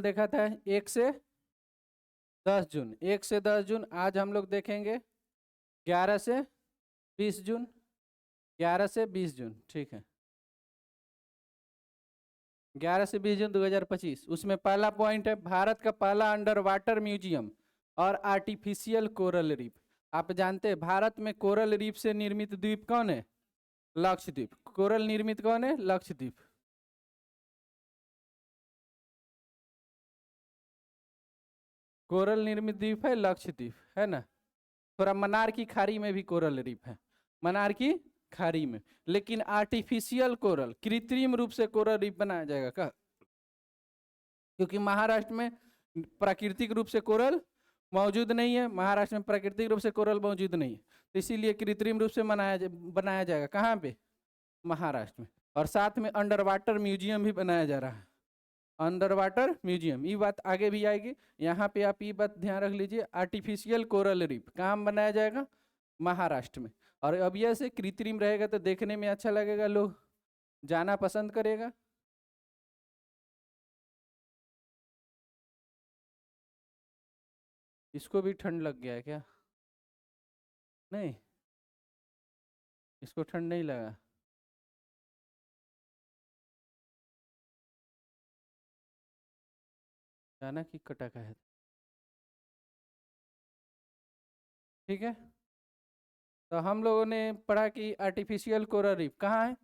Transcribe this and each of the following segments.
देखा था 1 से 10 जून, 1 से 10 जून। आज हम लोग देखेंगे 11 से 20 जून, 11 से 20 जून, ठीक है। 11 से 20 जून 2025। उसमें पहला पॉइंट है भारत का पहला अंडर वाटर म्यूजियम और आर्टिफिशियल कोरल रीफ। आप जानते हैं भारत में कोरल रीफ से निर्मित द्वीप कौन है? लक्षद्वीप। कोरल निर्मित कौन है? लक्षद्वीप। कोरल निर्मित द्वीप है लक्षद्वीप, है ना। थोड़ा मन्नार की खाड़ी में भी कोरल रीफ है, मन्नार की खाड़ी में। लेकिन आर्टिफिशियल कोरल, कृत्रिम रूप से कोरल रीफ बनाया जाएगा क्या? क्योंकि महाराष्ट्र में प्राकृतिक रूप से कोरल मौजूद नहीं है, महाराष्ट्र में प्राकृतिक रूप से कोरल मौजूद नहीं है, तो इसीलिए कृत्रिम रूप से बनाया जाएगा। कहाँ पे? महाराष्ट्र में। और साथ में अंडर वाटर म्यूजियम भी बनाया जा रहा है, अंडर वाटर म्यूजियम। ये बात आगे भी आएगी, यहाँ पे आप ये बात ध्यान रख लीजिए। आर्टिफिशियल कोरल रीफ कहाँ बनाया जाएगा? महाराष्ट्र में। और अब यह से कृत्रिम रहेगा तो देखने में अच्छा लगेगा, लोग जाना पसंद करेगा। इसको भी ठंड लग गया है क्या? नहीं, इसको ठंड नहीं लगा। जाना कि कटा का है, ठीक है। तो हम लोगों ने पढ़ा कि आर्टिफिशियल कोरल रीफ कहाँ है?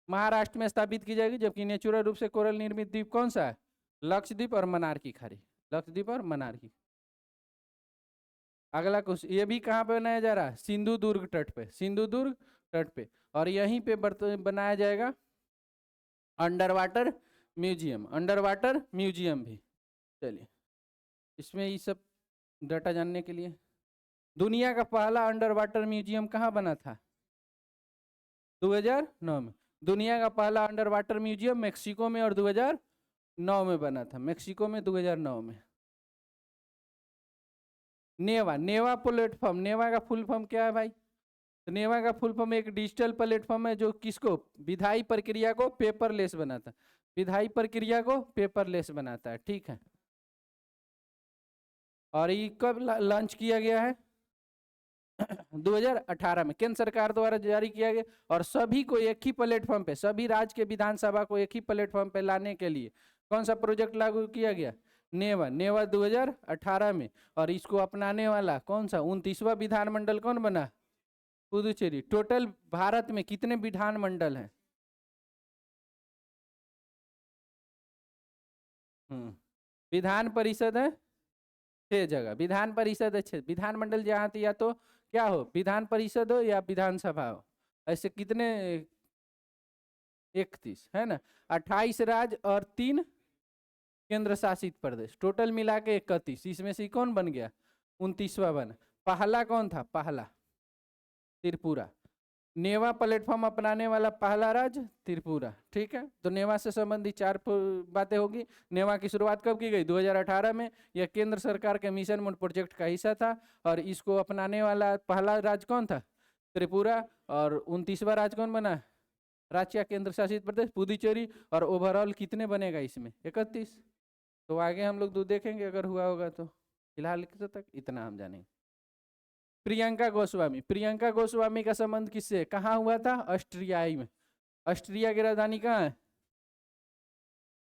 महाराष्ट्र में स्थापित की जाएगी, जबकि नेचुरल रूप से कोरल निर्मित द्वीप कौन सा है? लक्षद्वीप और मन्नार की खाड़ी। लक्षद्वीप और मन्नार की। अगला क्वेश्चन, ये भी कहाँ पे बनाया जा रहा है? सिंधु दुर्ग तट पे, सिंधु दुर्ग तट पे। और यहीं पे बनाया जाएगा under water museum, under water museum भी। चलिए, इसमें ये सब डाटा जानने के लिए, दुनिया का पहला अंडर वाटर म्यूजियम कहाँ बना था? 2009 में। दुनिया का पहला अंडर वाटर म्यूजियम मेक्सिको में और 2009 में बना था, मेक्सिको में 2009 में। नेवा, नेवा प्लेटफॉर्म, नेवा का फुल फॉर्म क्या है भाई? तो नेवा का फुल फॉर्म एक डिजिटल प्लेटफॉर्म है जो किसको? विधायी प्रक्रिया को पेपरलेस बनाता है, विधायी प्रक्रिया को पेपरलेस बनाता है, ठीक है। और ये कब लॉन्च किया गया है? 2018 में केंद्र सरकार द्वारा जारी किया गया। और सभी को एक ही प्लेटफॉर्म पे, सभी राज्य के विधानसभा को एक ही प्लेटफॉर्म पे लाने के लिए कौन सा प्रोजेक्ट लागू किया गया? नेवा, नेवा 2018 में। और इसको अपनाने वाला कौन सा 29वां विधानमंडल कौन बना? पुदुचेरी। टोटल भारत में कितने विधानमंडल हैं? विधान परिषद है 6 जगह, विधान परिषद है 6, विधानमंडल जहाँ थी या तो क्या हो, विधान परिषद हो या विधानसभा हो। ऐसे कितने? 31 है ना। 28 राज्य और 3 केंद्र शासित प्रदेश, टोटल मिला के 31। इसमें से कौन बन गया? 29वां बना। पहला कौन था? पहला त्रिपुरा। नेवा प्लेटफॉर्म अपनाने वाला पहला राज्य त्रिपुरा, ठीक है। तो नेवा से संबंधित 4 बातें होगी। नेवा की शुरुआत कब की गई? 2018 में। यह केंद्र सरकार के मिशन मोड प्रोजेक्ट का हिस्सा था। और इसको अपनाने वाला पहला राज्य कौन था? त्रिपुरा। और 29वां राज्य कौन बना? राज्य या केंद्र शासित प्रदेश पुदुचेरी। और ओवरऑल कितने बनेगा इसमें? 31। तो आगे हम लोग देखेंगे अगर हुआ होगा तो। फिलहाल तक इतना हम जानेंगे। प्रियंका गोस्वामी, प्रियंका गोस्वामी का संबंध किससे? कहाँ हुआ था? ऑस्ट्रियाई में। ऑस्ट्रिया की राजधानी कहाँ है?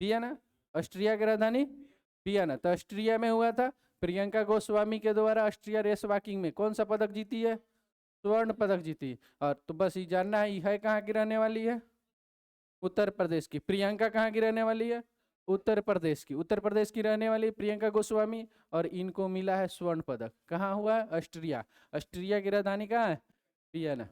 वियना। ऑस्ट्रिया की राजधानी वियना। तो ऑस्ट्रिया में हुआ था। प्रियंका गोस्वामी के द्वारा ऑस्ट्रिया रेस वॉकिंग में कौन सा पदक जीती है? स्वर्ण पदक जीती। और तो बस ये जानना है कहाँ की रहने वाली है? उत्तर प्रदेश की। प्रियंका कहाँ की रहने वाली है? उत्तर प्रदेश की। उत्तर प्रदेश की रहने वाली प्रियंका गोस्वामी। और इनको मिला है स्वर्ण पदक। कहाँ हुआ? ऑस्ट्रिया। ऑस्ट्रिया की राजधानी कहाँ है? वियना।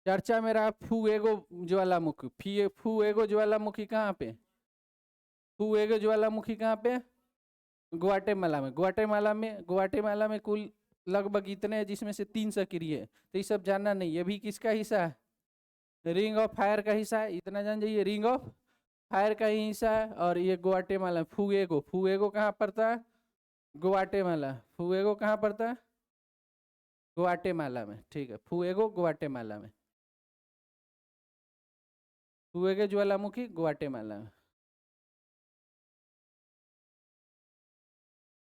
चर्चा में रहा फुएगो ज्वालामुखी। फुएगो ज्वालामुखी कहाँ पे? फुएगो ज्वालामुखी कहाँ पे? ग्वाटेमाला में। ग्वाटेमाला में कुल लगभग इतने हैं, जिसमें से 3 सक्रिय है। तो ये सब जानना नहीं। ये भी किसका हिस्सा है? रिंग ऑफ फायर का हिस्सा है, इतना जान जाइए। रिंग ऑफ फायर का ही हिस्सा है। और ये ग्वाटेमाला, फुएगो, फुएगो कहाँ पड़ता है? ग्वाटेमाला। फुएगो कहाँ पड़ता है? ग्वाटेमाला में, ठीक है। फुएगो ग्वाटेमाला में। हुए के ज्वालामुखी ग्वाटेमाला में।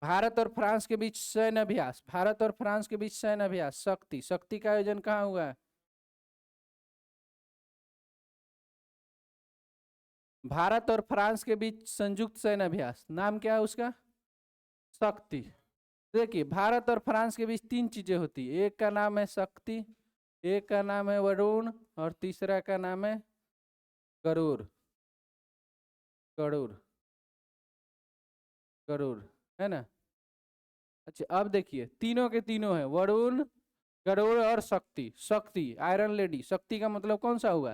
भारत और फ्रांस के बीच सैन्य अभ्यास, भारत और फ्रांस के बीच सैन्य अभ्यास शक्ति, शक्ति का आयोजन कहाँ हुआ है? भारत और फ्रांस के बीच संयुक्त सैन्य अभ्यास, नाम क्या है उसका? शक्ति। देखिए भारत और फ्रांस के बीच तीन चीजें होती है, एक का नाम है शक्ति, एक का नाम है वरुण, और तीसरा का नाम है गरुड़। गरुड़, गरुड़, है ना? अच्छा अब देखिए तीनों के तीनों है, वरुण, गरुड़ और शक्ति। शक्ति आयरन लेडी, शक्ति का मतलब कौन सा हुआ?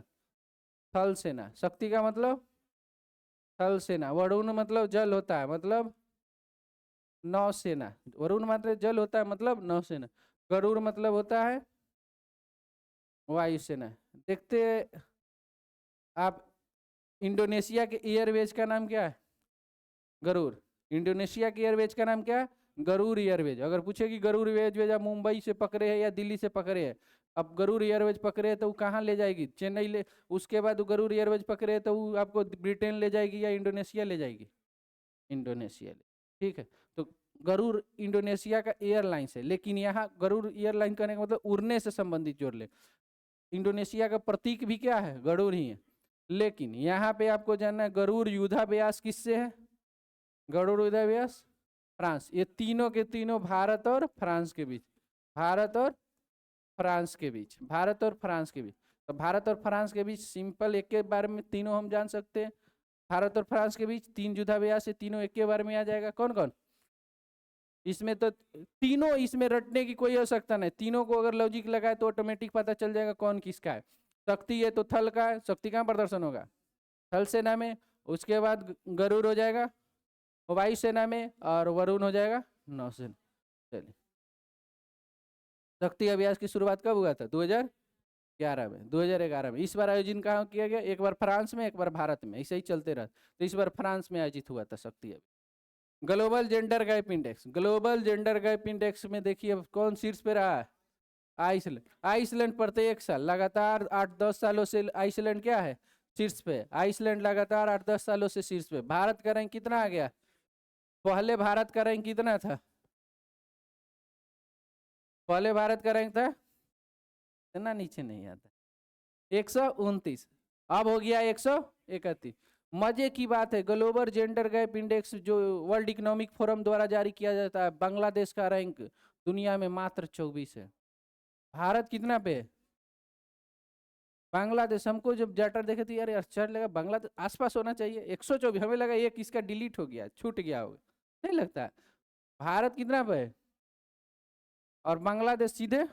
थल सेना। शक्ति का मतलब थल सेना। वरुण मतलब जल होता है, मतलब नौसेना। वरुण मतलब जल होता है, मतलब नौसेना। गरुड़ मतलब होता है वायुसेना। देखते आप, इंडोनेशिया के एयरवेज का नाम क्या है? गरुड़। इंडोनेशिया के एयरवेज का नाम क्या है? गरुड़ एयरवेज। अगर पूछे कि गरुड़ एयरवेज आप मुंबई से पकड़े हैं या दिल्ली से पकड़े हैं, अब गरुड़ एयरवेज पकड़े हैं तो वो कहाँ ले जाएगी? चेन्नई ले। उसके बाद वो गरुड़ एयरवेज पकड़े हैं तो वो आपको ब्रिटेन ले जाएगी या इंडोनेशिया ले जाएगी? इंडोनेशिया ले। ठीक है, तो गरुड़ इंडोनेशिया का एयरलाइंस है, लेकिन यहाँ गरुड़ एयरलाइन करने का मतलब उड़ने से संबंधित जोड़ ले। इंडोनेशिया का प्रतीक भी क्या है? गरुड़ ही है। लेकिन यहाँ पे आपको जानना है गरुड़ युद्धाभ्यास किससे है? गरुड़ युद्धाभ्यास फ्रांस। ये तीनों के तीनों भारत और फ्रांस के बीच, भारत और फ्रांस के बीच, भारत और फ्रांस के बीच। तो भारत और फ्रांस के बीच सिंपल एक के बारे में तीनों हम जान सकते हैं। भारत और फ्रांस के बीच तीन युद्धाभ्यास है, तीनों एक के बारे में आ जाएगा। कौन कौन? इसमें तो तीनों, इसमें रटने की कोई आवश्यकता नहीं, तीनों को अगर लॉजिक लगाए तो ऑटोमेटिक पता चल जाएगा कौन किसका है। शक्ति है तो थल का है, शक्ति कहाँ प्रदर्शन होगा? थल सेना में। उसके बाद गरुड़ हो जाएगा वायु सेना में, और वरुण हो जाएगा नौसेना। चलिए, शक्ति अभ्यास की शुरुआत कब हुआ था? 2011 में, 2011 में। इस बार आयोजन कहाँ किया गया? एक बार फ्रांस में, एक बार भारत में, ऐसे ही चलते रहा। तो इस बार फ्रांस में आयोजित हुआ था शक्ति अभ्यास। Global gender gap index, global gender gap index में देखिए कौन शीर्ष पे रहा है? आइसलैंड। आइसलैंड प्रत्येक साल लगातार 8-10 सालों से आइसलैंड क्या है? शीर्ष पे। आइसलैंड लगातार 8-10 सालों से शीर्ष पे। भारत का रैंक कितना आ गया? पहले भारत का रैंक कितना था? पहले भारत का रैंक था इतना नीचे नहीं आता, 129। अब हो गया 131। मजे की बात है, ग्लोबल जेंडर गैप इंडेक्स जो वर्ल्ड इकोनॉमिक फोरम द्वारा जारी किया जाता है, बांग्लादेश का रैंक दुनिया में मात्र 24 है। भारत कितना पे है? बांग्लादेश। हमको जब डाटा देखे थे यार आश्चर्य लगा, बांग्लादेश आसपास होना चाहिए। 124, हमें लगा एक इसका डिलीट हो गया, छूट गया होगा, नहीं लगता। भारत कितना पे है और बांग्लादेश सीधे,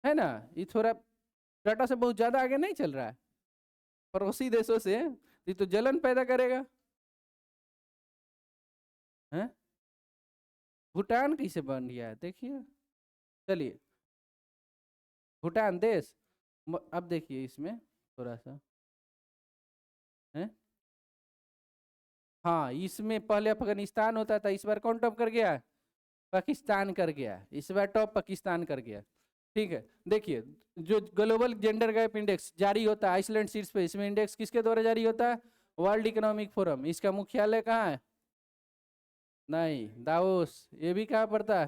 है ना? ये थोड़ा डाटा से बहुत ज्यादा आगे नहीं चल रहा है पड़ोसी देशों से। ये तो जलन पैदा करेगा। हैं? भूटान कैसे बन गया है देखिए। चलिए, भूटान देश, अब देखिए इसमें थोड़ा सा है। हाँ, इसमें पहले अफगानिस्तान होता था, इस बार कौन टॉप कर गया? पाकिस्तान कर गया। इस बार टॉप पाकिस्तान कर गया। ठीक है, देखिए जो ग्लोबल जेंडर गैप इंडेक्स जारी होता है आइसलैंड शीर्ष पे, इसमें इंडेक्स किसके द्वारा जारी होता है? World economic forum. इसका मुख्यालय कहाँ है? नहीं, दावोस। ये भी कहाँ पड़ता है?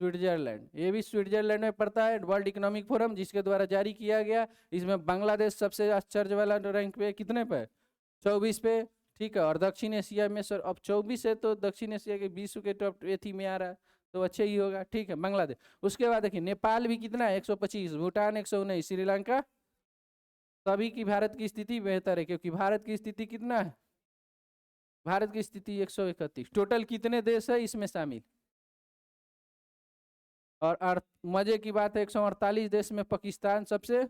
स्विट्जरलैंड। ये भी स्विट्जरलैंड में पड़ता है। वर्ल्ड इकोनॉमिक फोरम जिसके द्वारा जारी किया गया। इसमें बांग्लादेश सबसे आश्चर्य वाला रैंक पे, कितने पे? 24 पे। ठीक है, और दक्षिण एशिया में सर अब 24 है, तो दक्षिण एशिया के विश्व के टॉप एथी में आ रहा है, तो अच्छे ही होगा। ठीक है, बांग्लादेश। उसके बाद देखिए नेपाल भी कितना है? 125। भूटान 119। श्रीलंका। तभी की भारत की स्थिति बेहतर है, क्योंकि भारत की स्थिति कितना है? भारत की स्थिति 131। टोटल कितने देश है इसमें शामिल? और मजे की बात है 148 देश में पाकिस्तान सबसे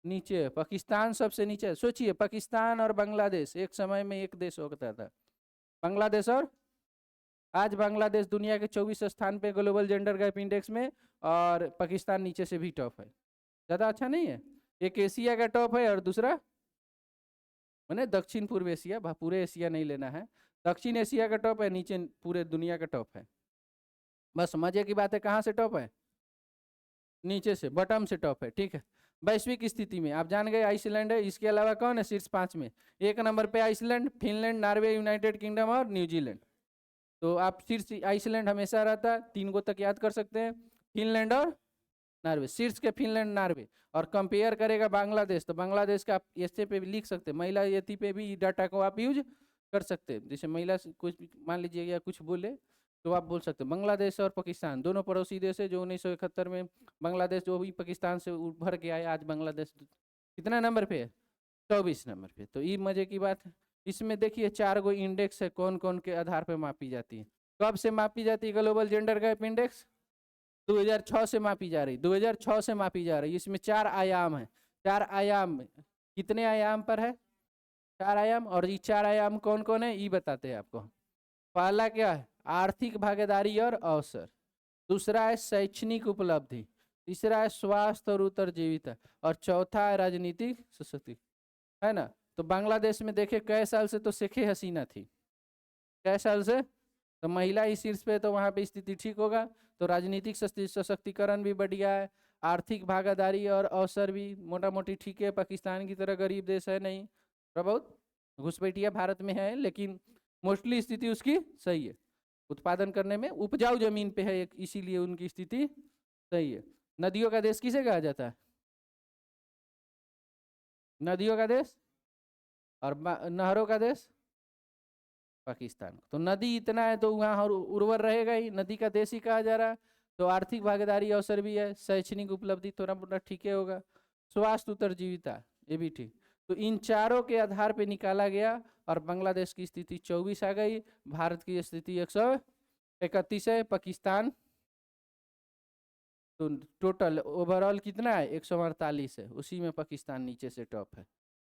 नीचे है। पाकिस्तान सबसे नीचे है। सोचिए, पाकिस्तान और बांग्लादेश एक समय में एक देश होता था, बांग्लादेश और आज बांग्लादेश दुनिया के 24 स्थान पे ग्लोबल जेंडर गैप इंडेक्स में, और पाकिस्तान नीचे से भी टॉप है। ज़्यादा अच्छा नहीं है? एक एशिया का टॉप है और दूसरा मैंने दक्षिण पूर्व एशिया, पूरे एशिया नहीं लेना है, दक्षिण एशिया का टॉप है, नीचे पूरे दुनिया का टॉप है। बस मजे की बात है, कहाँ से टॉप है? नीचे से, बॉटम से टॉप है, ठीक है। वैश्विक स्थिति में आप जान गए आइसलैंड है, इसके अलावा कौन है शीर्ष 5 में? 1 नंबर पे Iceland, Finland, Norway, United Kingdom और न्यूजीलैंड। तो आप शीर्ष आइसलैंड हमेशा रहता है, 3 को तक याद कर सकते हैं, फिनलैंड और नॉर्वे, शीर्ष के फिनलैंड नॉर्वे। और कंपेयर करेगा बांग्लादेश, तो बांग्लादेश का आप ऐसे पे भी लिख सकते हैं, महिला यति पे भी डाटा को आप यूज कर सकते हैं। जैसे महिला कुछ मान लीजिए या कुछ बोले तो आप बोल सकते हैं। बांग्लादेश और पाकिस्तान दोनों पड़ोसी देश है, जो 1971 में बांग्लादेश जो भी पाकिस्तान से उभर के आया, आज बांग्लादेश कितना नंबर पे है? 24 नंबर पे। तो ये मजे की बात है। इसमें देखिए 4 गो इंडेक्स है, कौन कौन के आधार पे मापी जाती है। कब से मापी जाती है ग्लोबल जेंडर गैप इंडेक्स? 2006 से मापी जा रही, 2006 से मापी जा रही। इसमें 4 आयाम है। 4 आयाम कितने आयाम पर है? 4 आयाम। और ये 4 आयाम कौन कौन है ये बताते हैं आपको। पहला क्या है? आर्थिक भागीदारी और अवसर। दूसरा है शैक्षणिक उपलब्धि। तीसरा है स्वास्थ्य और उत्तरजीविता। और चौथा है राजनीतिक सशक्तिकरण, है ना। तो बांग्लादेश में देखे कई साल से तो शेख हसीना थी, कई साल से तो महिला ही शीर्ष पे, तो वहाँ पे स्थिति ठीक होगा। तो राजनीतिक सशक्तिकरण भी बढ़िया है, आर्थिक भागीदारी और अवसर भी मोटा मोटी ठीक है। पाकिस्तान की तरह गरीब देश है नहीं, बहुत घुसपैठिया भारत में है, लेकिन मोस्टली स्थिति उसकी सही है। उत्पादन करने में उपजाऊ जमीन पे है, इसीलिए उनकी स्थिति सही है। नदियों का देश किसे कहा जाता है? नदियों का देश। और नहरों का देश पाकिस्तान। तो नदी इतना है तो वहाँ उर्वर रहेगा ही, नदी का देश ही कहा जा रहा है। तो आर्थिक भागीदारी अवसर भी है, शैक्षणिक उपलब्धि थोड़ा मोटा ठीक है होगा, स्वास्थ्य उत्तरजीविता ये भी ठीक। तो इन चारों के आधार पे निकाला गया और बांग्लादेश की स्थिति 24 आ गई, भारत की स्थिति 131 है, पाकिस्तान तो टोटल ओवरऑल कितना है? 148 है, उसी में पाकिस्तान नीचे से टॉप है।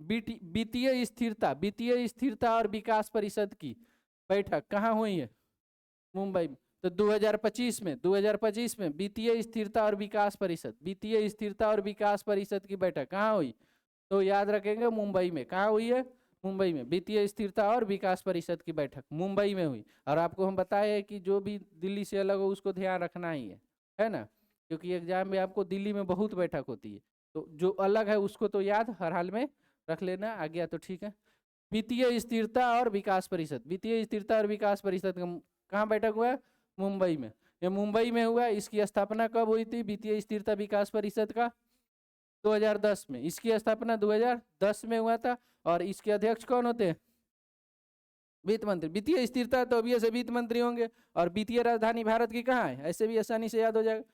वित्तीय स्थिरता, वित्तीय स्थिरता और विकास परिषद की बैठक कहाँ हुई है? मुंबई में। तो 2025 में वित्तीय स्थिरता और विकास परिषद, वित्तीय स्थिरता और विकास परिषद की बैठक कहाँ हुई? तो याद रखेंगे मुंबई में। कहाँ हुई है? मुंबई में। वित्तीय स्थिरता और विकास परिषद की बैठक मुंबई में हुई। और आपको हम बताए कि जो भी दिल्ली से अलग हो उसको ध्यान रखना ही है ना, क्योंकि एग्जाम में आपको दिल्ली में बहुत बैठक होती है, तो जो अलग है उसको तो याद हर हाल में रख लेना। आ गया तो ठीक है। वित्तीय स्थिरता और विकास परिषद, वित्तीय स्थिरता और विकास परिषद कहाँ बैठक हुआ है? मुंबई में। ये मुंबई में हुआ। इसकी स्थापना कब हुई थी वित्तीय स्थिरता विकास परिषद का? 2010 में। इसकी स्थापना 2010 में हुआ था। और इसके अध्यक्ष कौन होते हैं? वित्त मंत्री। वित्तीय स्थिरता तो अभी से वित्त मंत्री होंगे। और वित्तीय राजधानी भारत की कहाँ है? ऐसे भी आसानी से याद हो जाएगा,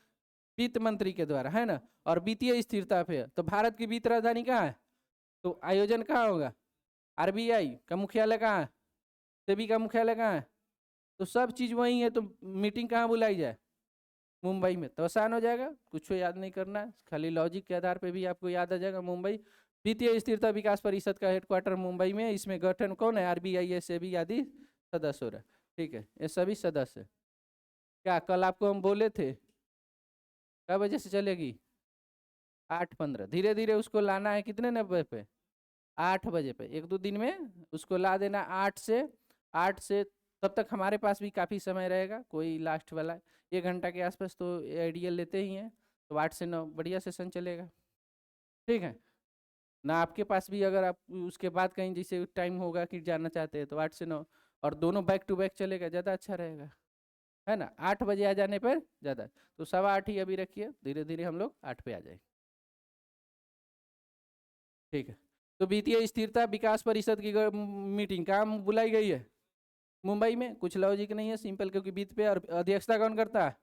वित्त मंत्री के द्वारा, है ना। और वित्तीय स्थिरता पे तो भारत की वित्त राजधानी कहाँ है? तो आयोजन कहाँ होगा? आरबीआई का मुख्यालय कहाँ है? सेबी का मुख्यालय कहाँ है? तो सब चीज वही है। तो मीटिंग कहाँ बुलाई जाए? मुंबई में। तो आसान हो जाएगा, कुछ याद नहीं करना है, खाली लॉजिक के आधार पे भी आपको याद आ जाएगा। मुंबई वित्तीय स्थिरता विकास परिषद का हेडक्वार्टर मुंबई में। इसमें गठन कौन है? आरबीआई, सेबी आदि सदस्य हो रहा है, ठीक है। ये सभी सदस्य है। क्या कल आपको हम बोले थे क्या बजे से चलेगी? 8:15। धीरे धीरे उसको लाना है कितने नंबर पे? 8 बजे पे। 1-2 दिन में उसको ला देना 8 से तब तक हमारे पास भी काफ़ी समय रहेगा। कोई लास्ट वाला 1 घंटा के आसपास तो आइडियल लेते ही हैं, तो 8 से 9 बढ़िया सेशन चलेगा, ठीक है ना। आपके पास भी अगर आप उसके बाद कहीं जैसे टाइम होगा कि जाना चाहते हैं तो 8 से 9, और दोनों बैक टू बैक चलेगा, ज़्यादा अच्छा रहेगा, है ना। 8 बजे आ जाने पर ज़्यादा। तो 8:15 ही अभी रखिए, धीरे धीरे हम लोग 8 पे आ जाएंगे, ठीक है। तो वित्तीय स्थिरता विकास परिषद की मीटिंग कहाँ बुलाई गई है? मुंबई में। कुछ लॉजिक नहीं है, सिंपल, क्योंकि वित्त पे और अध्यक्षता कौन करता है?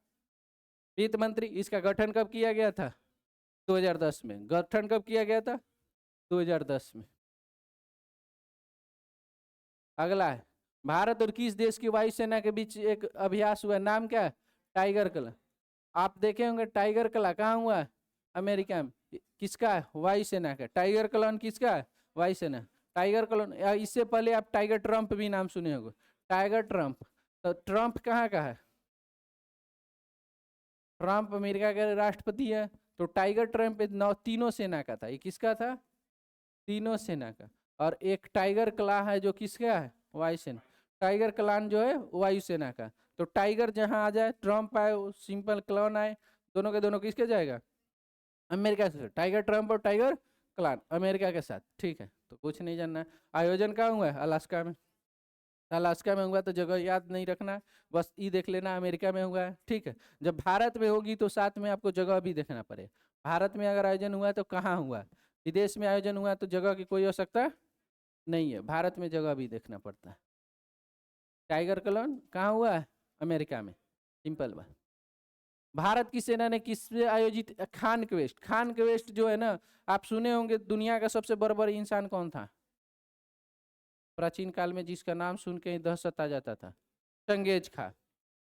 वित्त मंत्री। इसका गठन कब किया गया था? 2010 में। गठन कब किया गया था? 2010 में। अगला है भारत और किस देश की वायुसेना के बीच एक अभ्यास हुआ, नाम क्या है? टाइगर कला। आप देखे होंगे टाइगर कला कहाँ हुआ है? अमेरिका में। किसका है? वायुसेना का। टाइगर कलॉन किसका है? वायुसेना। टाइगर कलॉन। इससे पहले आप टाइगर ट्रंप भी नाम सुने होंगे, टाइगर ट्रंप। तो ट्रंप कहाँ का है? ट्रंप अमेरिका के राष्ट्रपति है। तो टाइगर ट्रंप तीनों सेना का था। ये किसका था? तीनों सेना का। और एक टाइगर क्ला है जो किसका है? वायुसेना। टाइगर क्लान जो है वायुसेना का। तो टाइगर जहां आ जाए, ट्रंप आए, सिंपल क्लॉन आए, दोनों के दोनों किसके जाएगा? अमेरिका के साथ, टाइगर ट्रम्प और टाइगर क्लान अमेरिका के साथ, ठीक है। तो कुछ नहीं जानना। आयोजन कहाँ हुआ है? अलास्का में। अलास्का में हुआ तो जगह याद नहीं रखना, बस ये देख लेना अमेरिका में हुआ है, ठीक है। जब भारत में होगी तो साथ में आपको जगह भी देखना पड़ेगा। भारत में अगर आयोजन हुआ तो कहाँ हुआ, विदेश में आयोजन हुआ तो जगह की कोई आवश्यकता नहीं है, भारत में जगह भी देखना पड़ता है। टाइगर क्लोन कहाँ हुआ है? अमेरिका में, सिंपल बात। भारत की सेना ने किस पे आयोजित? खान क्वेस्ट। खान क्वेस्ट जो है ना, आप सुने होंगे, दुनिया का सबसे बर्बर इंसान कौन था प्राचीन काल में, जिसका नाम सुन के ही दहशत आ जाता था? चंगेज खा।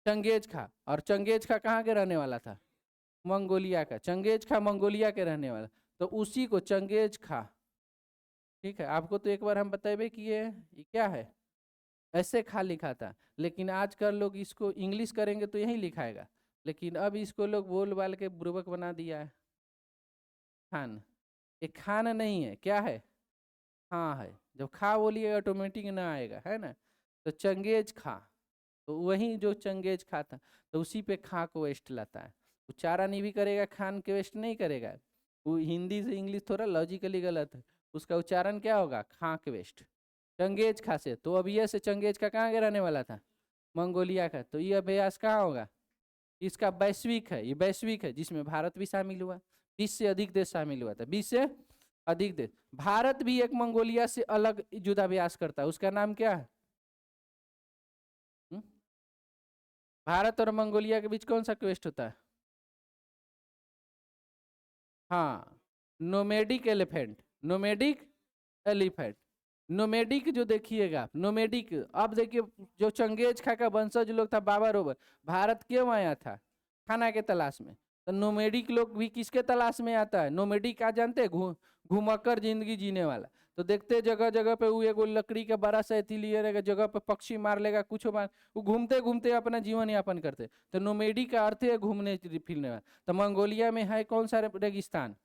चंगेज खा। और चंगेज खा कहाँ के रहने वाला था? मंगोलिया का। चंगेज खा मंगोलिया के रहने वाला, तो उसी को चंगेज खा, ठीक है। आपको तो एक बार हम बताए कि ये क्या है, ऐसे खा लिखा था, लेकिन आजकल लोग इसको इंग्लिश करेंगे तो यही लिखाएगा, लेकिन अब इसको लोग बोल बाल के बुर्बक बना दिया है। खान, ये खान नहीं है, क्या है? हाँ है। जब खा बोलिए ऑटोमेटिक ना आएगा, है ना। तो चंगेज खा, तो वही जो चंगेज खा था, तो उसी पे खा को वेस्ट लाता है। उच्चारण ही भी करेगा, खान के वेस्ट नहीं करेगा। वो हिंदी से इंग्लिश थोड़ा लॉजिकली गलत है, उसका उच्चारण क्या होगा? खा के वेस्ट। चंगेज खा से, तो अब ये से चंगेज का कहाँ के रहने वाला था? मंगोलिया का। तो ये अभ्यास कहाँ होगा? इसका वैश्विक है, ये वैश्विक है, जिसमें भारत भी शामिल हुआ, 20 से अधिक देश शामिल हुआ था, 20 से अधिक देश। भारत भी एक मंगोलिया से अलग युद्धाभ्यास करता है, उसका नाम क्या है? भारत और मंगोलिया के बीच कौन सा क्वेस्ट होता है? हाँ, nomadic elephant. Nomadic elephant. Nomadic जो देखिएगा आप, नोमेडिक, अब देखिए, जो चंगेज खा का वंशज लोग था, बाबर ओबर, भारत क्यों आया था? खाना के तलाश में। तो नोमेडिक लोग भी किसके तलाश में आता है? नोमेडिक क्या जानते हैं? घुमक्कर जिंदगी जीने वाला। तो देखते जगह जगह पे वो एगो लकड़ी का बड़ा सा एथी लिए रहेगा, जगह पे पक्षी मार लेगा, कुछ मार, वो घूमते घूमते अपना जीवन यापन करते। तो नोमेडिक का अर्थ है घूमने फिरने वाला। तो मंगोलिया में है कौन सा रेगिस्तान?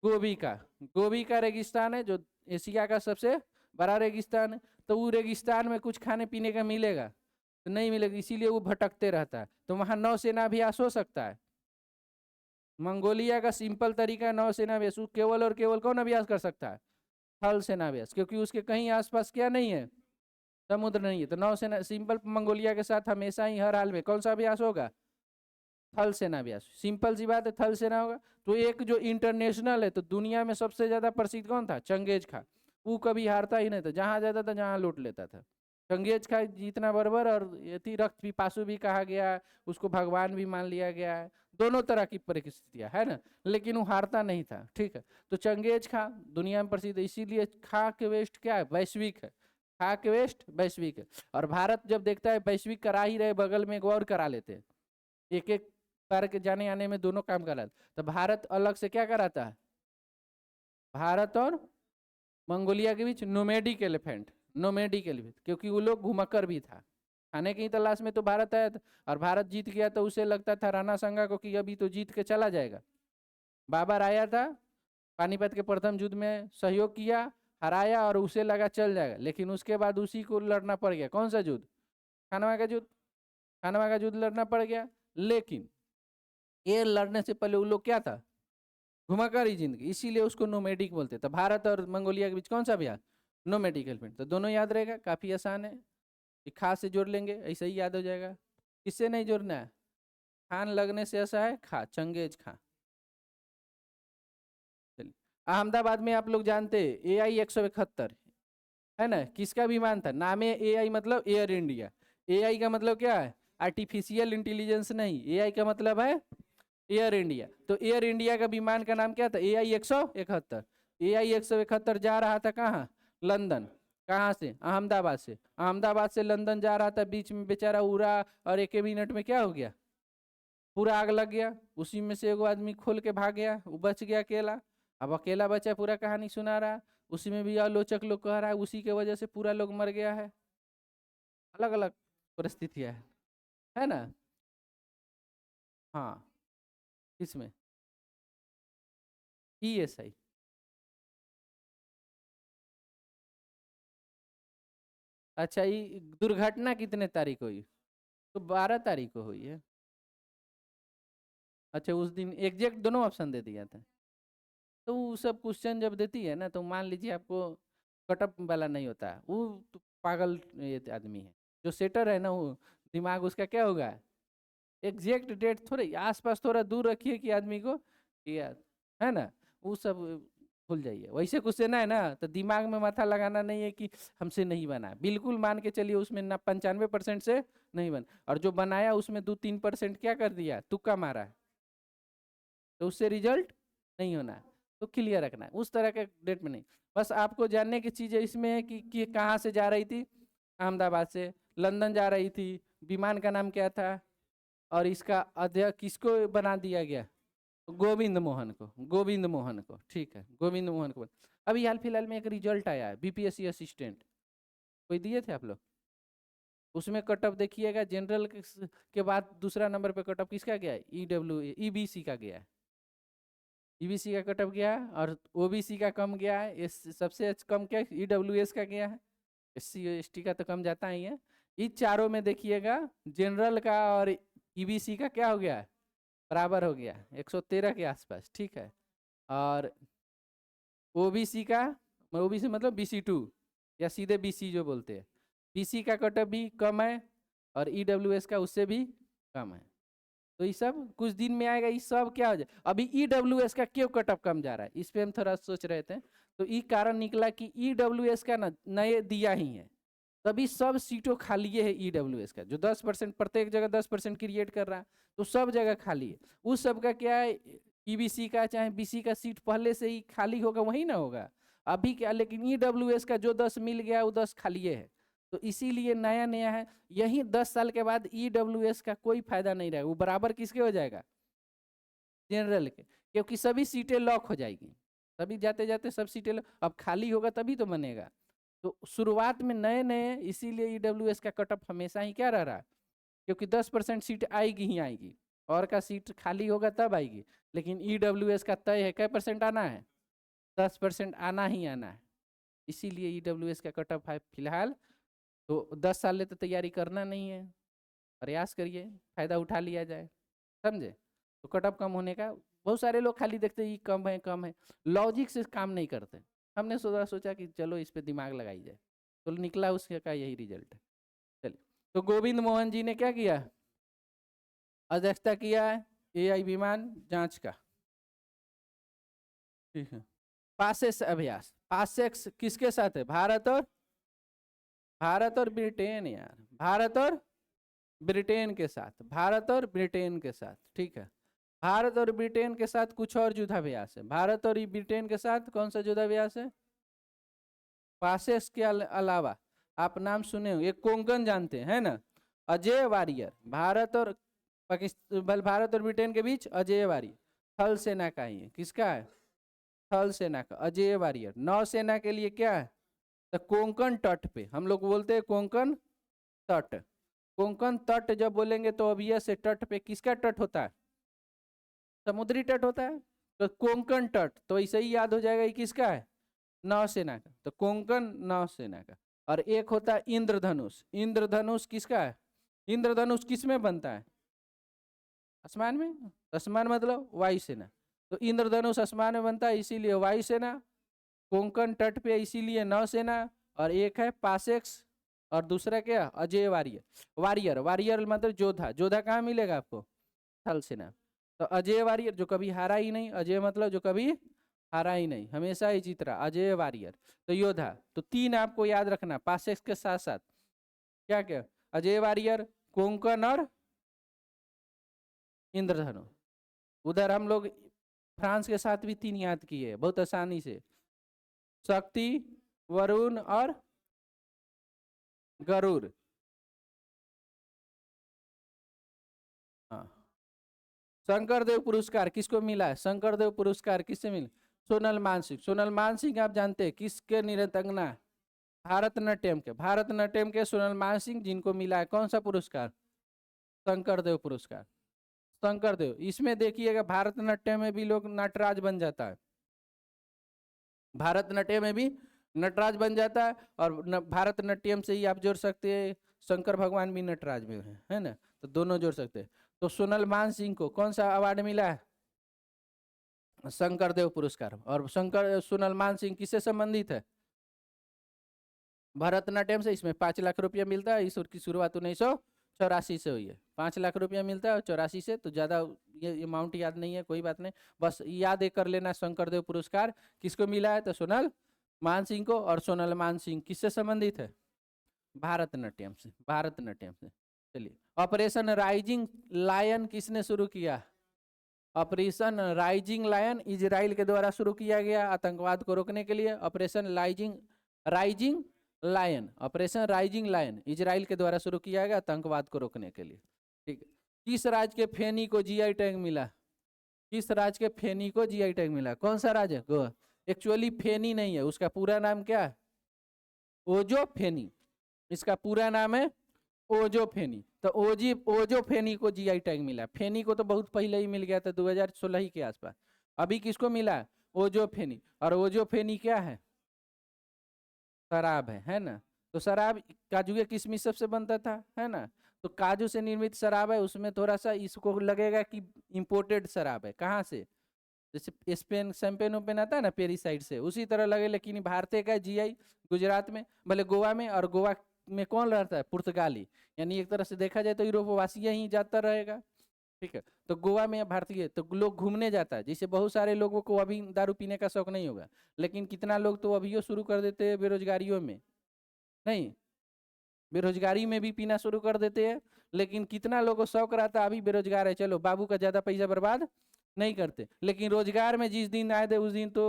गोबी का। गोबी का रेगिस्तान है, जो एशिया का सबसे बड़ा रेगिस्तान है। तो वो रेगिस्तान में कुछ खाने पीने का मिलेगा? तो नहीं मिलेगा, इसीलिए वो भटकते रहता है। तो वहां नौसेना अभ्यास हो सकता है। मंगोलिया का सिंपल तरीका नौसेना अभ्यास, केवल और केवल कौन अभ्यास कर सकता है? थल सेना अभ्यास, क्योंकि उसके कहीं आसपास क्या नहीं है? समुद्र नहीं है। तो नौसेना सिंपल, मंगोलिया के साथ हमेशा ही हर हाल में कौन सा अभ्यास होगा? थल सेना अभ्यास। सिंपल सी बात है, थल सेना होगा। तो एक जो इंटरनेशनल है, तो दुनिया में सबसे ज्यादा प्रसिद्ध कौन था? चंगेज खा। वो कभी हारता ही नहीं था, जहां जाता था जहां लूट लेता था। चंगेज खा जीतना बर्बर, और यति रक्त पिपासु भी कहा गया, उसको भगवान भी मान लिया गया है, दोनों तरह की परिस्थितियां है ना, लेकिन वो हारता नहीं था, ठीक है। तो चंगेज खा दुनिया में प्रसिद्ध है, इसीलिए खा के वेस्ट क्या है? वैश्विक है। खा के वेस्ट वैश्विक है। और भारत जब देखता है वैश्विक करा ही रहे, बगल में एक और करा लेते हैं, एक एक बार के जाने आने में दोनों काम करा। तो भारत अलग से क्या कराता है? भारत और मंगोलिया के बीच नोमेडिक एलिफेंट। नोमेडिक एलिफेंट, क्योंकि वो लोग घुमक्कर भी था, खाने की तलाश में तो भारत आया था, और भारत जीत गया तो उसे लगता था राणा संगा को कि अभी तो जीत के चला जाएगा। बाबर आया था, पानीपत के प्रथम युद्ध में सहयोग किया, हराया, और उसे लगा चल जाएगा, लेकिन उसके बाद उसी को लड़ना पड़ गया। कौन सा युद्ध? खानवा का युद्ध। खानवा का युद्ध लड़ना पड़ गया। लेकिन ये लड़ने से पहले वो लोग क्या था? घुमाकर ही जिंदगी, इसीलिए उसको नोमेडिक बोलते। तो भारत और मंगोलिया के बीच कौन सा भैया? Nomadic elephant. तो दोनों याद रहेगा, काफी आसान है। खा से जोड़ लेंगे, ऐसे ही याद हो जाएगा। किससे नहीं जोड़ना है? खान लगने से ऐसा है, खा, चंगेज खा। चलिए, अहमदाबाद में आप लोग जानते AI-171 है ना, किसका विमान था? नाम है AI, मतलब एयर इंडिया। AI का मतलब क्या है? आर्टिफिशियल इंटेलिजेंस नहीं, AI का मतलब है एयर इंडिया। तो एयर इंडिया का विमान का नाम क्या था? AI-171। AI-171 जा रहा था कहाँ? लंदन। कहाँ से? अहमदाबाद से। अहमदाबाद से लंदन जा रहा था, बीच में बेचारा उड़ा, और एक मिनट में क्या हो गया? पूरा आग लग गया। उसी में से एगो आदमी खोल के भाग गया, वो बच गया अकेला। अब अकेला बचा, पूरा कहानी सुना रहा। उसी में भी आलोचक लोग कह रहा है उसी के वजह से पूरा लोग मर गया है। अलग अलग परिस्थितियां है ना। हाँ, किसमें? ESI। अच्छा, ये दुर्घटना कितने तारीख को हुई? तो 12 तारीख को हुई है। अच्छा उस दिन एग्जैक्ट दोनों ऑप्शन दे दिया था। तो वो सब क्वेश्चन जब देती है ना, तो मान लीजिए आपको कटअप वाला नहीं होता, वो तो पागल ये आदमी है। जो सेटर है ना, वो दिमाग उसका क्या होगा, एग्जैक्ट डेट थोड़े आसपास, थोड़ा दूर रखिए कि आदमी को याद है ना, वो सब भूल जाइए। वैसे क्वेश्चन है ना, तो दिमाग में माथा लगाना नहीं है कि हमसे नहीं बना, बिल्कुल मान के चलिए उसमें ना 95% से नहीं बना, और जो बनाया उसमें 2-3% क्या कर दिया, तुक्का मारा, तो उससे रिजल्ट नहीं होना। तो क्लियर रखना, उस तरह के डेट में नहीं। बस आपको जानने की चीज़ इसमें है कि कहाँ से जा रही थी, अहमदाबाद से लंदन जा रही थी, विमान का नाम क्या था, और इसका अध्यक्ष किसको बना दिया गया, गोविंद मोहन को, गोविंद मोहन को, ठीक है, गोविंद मोहन को। अभी हाल फिलहाल में एक रिजल्ट आया है बीपीएससी असिस्टेंट, कोई दिए थे आप लोग, उसमें कटअप देखिएगा, जनरल के बाद दूसरा नंबर पे कटअप किसका गया है, ईबीसी का गया है, ईबीसी का कटअप गया है, और ओबीसी का कम गया है, सबसे कम क्या ईडब्ल्यूएस का गया है, एससी एसटी का तो कम जाता ही है। इन चारों में देखिएगा जनरल का और ईबीसी का क्या हो गया, बराबर हो गया 113 के आसपास, ठीक है। और ओबीसी का, ओबीसी मतलब BC2 या सीधे बीसी जो बोलते हैं, बीसी का कटअप भी कम है, और ईडब्ल्यूएस का उससे भी कम है। तो ये सब कुछ दिन में आएगा, ये सब क्या हो जाए। अभी ईडब्ल्यूएस का क्यों कटअप कम जा रहा है, इस पे हम थोड़ा सोच रहे थे, तो ये कारण निकला कि ईडब्ल्यूएस का ना नए दिया ही है, तभी सब सीटों खाली है ईडब्ल्यूएस का, जो 10% प्रत्येक जगह 10% क्रिएट कर रहा है, तो सब जगह खाली है। उस सब का क्या है, ईबीसी का चाहे बीसी का सीट पहले से ही खाली होगा, वही ना होगा अभी क्या, लेकिन ईडब्ल्यूएस का जो 10 मिल गया वो 10 खाली है, तो इसीलिए नया नया है। यही 10 साल के बाद ईडब्ल्यूएस का कोई फायदा नहीं रहेगा, वो बराबर किसके हो जाएगा, जनरल के, क्योंकि सभी सीटें लॉक हो जाएगी, सभी जाते जाते सब सीटें अब खाली होगा तभी तो बनेगा। तो शुरुआत में नए नए, इसीलिए ईडब्ल्यूएस का कटअप हमेशा ही क्या रह रहा है, क्योंकि 10% सीट आएगी ही आएगी, और का सीट खाली होगा तब आएगी, लेकिन ईडब्ल्यूएस का तय है क्या परसेंट आना है, 10% आना ही आना है। इसीलिए ईडब्ल्यूएस का कटअप है फिलहाल, तो 10 साल ले तो तैयारी करना नहीं है, प्रयास करिए फायदा उठा लिया जाए, समझे। तो कटअप कम होने का, बहुत सारे लोग खाली देखते ही कम है कम है, लॉजिक से काम नहीं करते। हमने सोचा कि चलो इस पे दिमाग लगाई जाए, तो निकला उसका यही रिजल्ट है। चलिए, तो गोविंद मोहन जी ने क्या किया, अध्यक्षता किया है एआई विमान जांच का, ठीक है। पासेस अभ्यास, पासेक्स किसके साथ है, भारत और ब्रिटेन यार, भारत और ब्रिटेन के साथ, भारत और ब्रिटेन के साथ, ठीक है। भारत और ब्रिटेन के साथ कुछ और युद्धाभ्यास है, भारत और ब्रिटेन के साथ कौन सा युद्धाभ्यास है, पासेस के अलावा आप नाम सुने हो, एक कोंकण जानते हैं ना, अजय वारियर, भारत और पाकिस्तान, भारत और ब्रिटेन के बीच अजय वारियर, थल सेना का ही है, किसका है, थल सेना का अजय वारियर। नौसेना के लिए क्या है, तो कोंकण तट पे, हम लोग बोलते हैं कोंकण तट, कोंकण तट जब बोलेंगे तो ऑब्वियस है तट पे किसका तट होता है, समुद्री तट होता है, तो कोंकण तट, तो ऐसे ही याद हो जाएगा ये किसका है, नौसेना का, तो कोंकण नौसेना का। और एक होता है इंद्रधनुष, इंद्रधनुष किसका है, इंद्रधनुष किस में बनता है, आसमान में, आसमान मतलब वायुसेना, तो इंद्रधनुष आसमान में बनता है इसीलिए वायुसेना, कोंकण तट पे इसीलिए नौसेना, और एक है पासेक्स, और दूसरा क्या अजय वारियर, वारियर वारियर मतलब जोधा, जोधा कहाँ मिलेगा आपको, थल सेना। तो अजय वारियर जो कभी हारा ही नहीं, अजय मतलब जो कभी हारा ही नहीं, हमेशा ही जीत रहा, अजय वारियर। तो योद्धा, तो 3 आपको याद रखना पासेक्स के साथ साथ, क्या क्या, अजय वारियर, कोंकण और इंद्रधनुष। उधर हम लोग फ्रांस के साथ भी 3 याद किए बहुत आसानी से, शक्ति, वरुण और गरुड़। हाँ, शंकरदेव पुरस्कार किसको मिला है, शंकरदेव पुरस्कार किससे मिला, सोनल मानसिंह, सोनल मानसिंह आप जानते हैं किसके निरतंगना, भारतनाट्यम के, भारतनाट्यम के सोनल मानसिंह, जिनको मिला है कौन सा पुरस्कार, शंकरदेव पुरस्कार, शंकरदेव। इसमें देखिएगा भारतनाट्यम में भी लोग नटराज बन जाता है, भारतनाट्यम में भी नटराज बन जाता है, और भारतनाट्यम से ही आप जोड़ सकते हैं शंकर भगवान भी नटराज में है ना, तो दोनों जोड़ सकते हैं। तो सोनल मान सिंह को कौन सा अवार्ड मिला है? शंकरदेव पुरस्कार। और सोनल मान सिंह किससे संबंधित है? भरतनाट्यम से। इसमें 5 लाख रुपया मिलता है। इसकी शुरुआत 1984 से हुई है। 5 लाख रुपया मिलता है और 84 से, तो ज्यादा ये अमाउंट याद नहीं है, कोई बात नहीं, बस याद एक कर लेना। शंकरदेव पुरस्कार किसको मिला है? तो सोनल मान सिंह को। और सोनल मान सिंह किससे संबंधित है? भारतनाट्यम से। भारतनाट्यम से। चलिए, ऑपरेशन राइजिंग लायन किसने शुरू किया? ऑपरेशन राइजिंग लायन इजराइल के द्वारा शुरू किया गया आतंकवाद को रोकने के लिए। Operation rising lion, operation rising lion Israel के द्वारा शुरू किया गया आतंकवाद को रोकने के लिए। ठीक है। किस राज्य के फेनी को जीआई टैग मिला? किस राज्य के फेनी को जीआई टैग मिला? कौन सा राज्य? गोवा। एक्चुअली फेनी नहीं है, उसका पूरा नाम क्या है? ओजो फेनी। इसका पूरा नाम है ओजो फेनी। तो ओजो फेनी को जीआई टैग मिला। फेनी को तो बहुत पहले ही मिल गया था, 2016 ही के आसपास। अभी किसको मिला? ओजो फेनी। और ओजो फेनी क्या है? शराब है ना? तो शराब काजू के किशमिश सबसे बनता था, है ना? तो काजू से निर्मित शराब है, उसमें थोड़ा सा इसको लगेगा कि इंपोर्टेड शराब है। कहाँ से? जैसे स्पेन शैंपेन ओपेन आता है ना पेरी साइड से, उसी तरह लगे, लेकिन भारतीय का जीआई गुजरात में, भले गोवा में। और गोवा में कौन रहता है? पुर्तगाली। यानी एक तरह से देखा जाए तो यूरोपवासी ही जाता रहेगा। ठीक है। तो गोवा में भारतीय, तो लोग घूमने जाता है। जैसे बहुत सारे लोगों को अभी दारू पीने का शौक नहीं होगा, लेकिन कितना लोग तो अभी शुरू कर देते हैं बेरोजगारियों में, नहीं, बेरोजगारी में भी पीना शुरू कर देते हैं। लेकिन कितना लोगों को शौक रहता है, अभी बेरोजगार है, चलो बाबू का ज्यादा पैसा बर्बाद नहीं करते। लेकिन रोजगार में जिस दिन आए थे उस दिन तो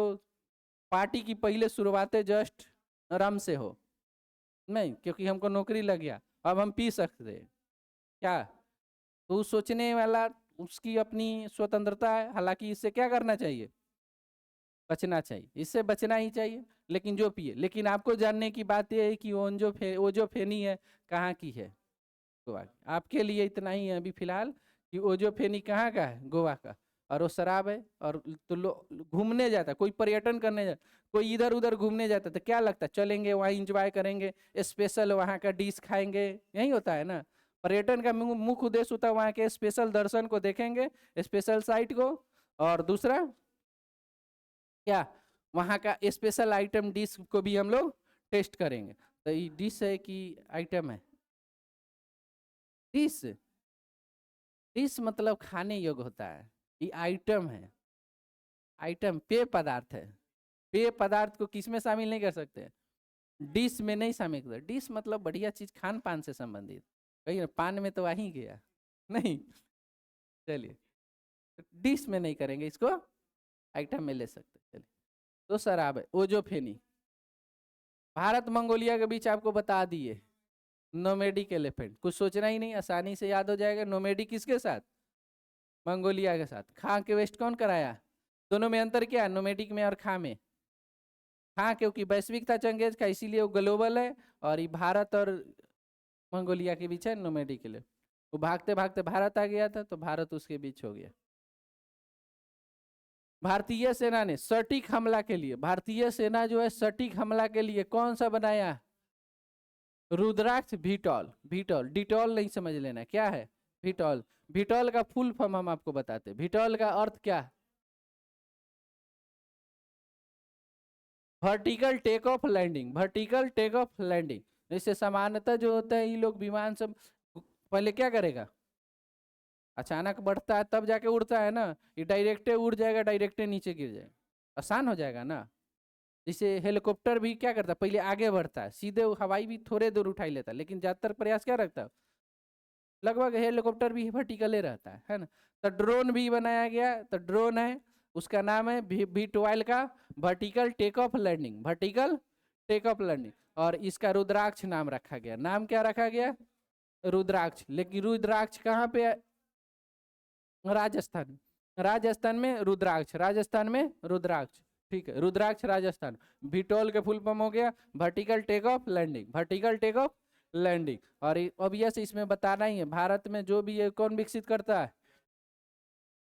पार्टी की पहले शुरुआतें जस्ट आराम से हो, नहीं, क्योंकि हमको नौकरी लग गया, अब हम पी सकते हैं क्या? तो सोचने वाला उसकी अपनी स्वतंत्रता है। हालांकि इससे क्या करना चाहिए? बचना चाहिए, इससे बचना ही चाहिए। लेकिन जो पिए, लेकिन आपको जानने की बात यह है कि वो जो फेनी है कहाँ की है? गोवा की। आपके लिए इतना ही है अभी फिलहाल कि वो जो फेनी कहाँ का है? गोवा का। और वो शराब है। और तो लोग घूमने जाता, कोई पर्यटन करने जाता, कोई इधर उधर घूमने जाता, तो क्या लगता है? चलेंगे वहाँ इंजॉय करेंगे, स्पेशल वहाँ का डिश खाएंगे, यही होता है ना? पर्यटन का मुख्य उद्देश्य होता है वहाँ के स्पेशल दर्शन को देखेंगे, स्पेशल साइट को, और दूसरा क्या? वहाँ का स्पेशल आइटम डिश को भी हम लोग टेस्ट करेंगे। तो ये डिश है कि आइटम है? डिश। डिश मतलब खाने योग्य होता है, ये आइटम है। आइटम पेय पदार्थ है। पेय पदार्थ को किस में शामिल नहीं कर सकते? डिश में नहीं शामिल कर। डिश मतलब बढ़िया चीज, खान पान से संबंधित। कही ना, पान में तो आ ही गया, नहीं। चलिए, डिश में नहीं करेंगे इसको, आइटम में ले सकते। चलिए, तो शराब है ओजो फेनी। भारत मंगोलिया के बीच आपको बता दिए, नोमेडिक एलिफेंट, कुछ सोचना ही नहीं, आसानी से याद हो जाएगा। नोमेडिक किसके साथ? मंगोलिया के साथ। खां के वेस्ट कौन कराया? दोनों में अंतर क्या है, नोमेडिक में और खां में? खां क्योंकि वैश्विक था चंगेज का, इसीलिए वो ग्लोबल है। और ये भारत और मंगोलिया के बीच है नोमेडिक के लिए। वो भागते भागते भारत आ गया था, तो भारत उसके बीच हो गया। भारतीय सेना ने सटीक हमला के लिए, भारतीय सेना जो है सटीक हमला के लिए कौन सा बनाया? रुद्राक्ष भीटॉल। भीटॉल, डिटॉल नहीं समझ लेना, क्या है? भीटॉल। भीटॉल का फुल फॉर्म हम आपको बताते हैं। भीटॉल का अर्थ क्या है? Vertical take off landing. Vertical take off landing. जैसे सामान्यतः जो होता है, ये लोग विमान सब पहले क्या करेगा? अचानक बढ़ता है तब जाके उड़ता है ना। ये डायरेक्टे उड़ जाएगा, डायरेक्टे नीचे गिर जाएगा, आसान हो जाएगा ना। जैसे हेलीकॉप्टर भी क्या करता है, पहले आगे बढ़ता है सीधे, हवाई भी थोड़े दूर उठाई लेता है, लेकिन ज्यादातर प्रयास क्या रखता है? लगभग हेलीकॉप्टर भी वर्टिकल रहता है ना। तो ड्रोन भी बनाया गया, तो ड्रोन है, उसका नाम है V12 का vertical take off landing. Vertical take off landing. और इसका रुद्राक्ष नाम रखा गया। नाम क्या रखा गया? रुद्राक्ष। लेकिन रुद्राक्ष कहाँ पे? राजस्थान। राजस्थान में रुद्राक्ष, राजस्थान में रुद्राक्ष। ठीक है, रुद्राक्ष राजस्थान। भीटोल के फुल फॉर्म हो गया vertical take off landing. Vertical take off landing. और ऑब्वियस इसमें बताना ही है, भारत में जो भी ये कौन विकसित करता है?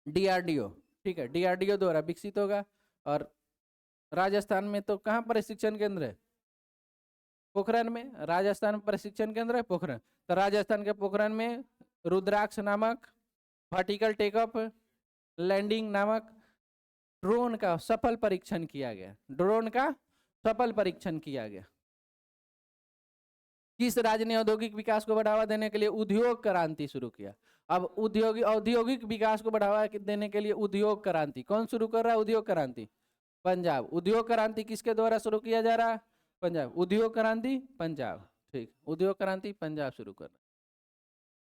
डीआरडीओ। ठीक है, डीआरडीओ द्वारा विकसित होगा। और राजस्थान में तो कहाँ प्रशिक्षण केंद्र है? पोखरण में। राजस्थान में प्रशिक्षण केंद्र है पोखरण। तो राजस्थान के पोखरण में रुद्राक्ष नामक वर्टिकल टेकअप लैंडिंग नामक ड्रोन का सफल परीक्षण किया गया। ड्रोन का सफल परीक्षण किया गया। किस राज्य ने औद्योगिक विकास को बढ़ावा देने के लिए उद्योग क्रांति शुरू किया? अब औद्योगिक विकास को बढ़ावा देने के लिए उद्योग क्रांति कौन शुरू कर रहा है? उद्योग क्रांति पंजाब। उद्योग क्रांति किसके द्वारा शुरू किया जा रहा है? पंजाब। उद्योग क्रांति पंजाब, ठीक। उद्योग क्रांति पंजाब शुरू कर रहा है।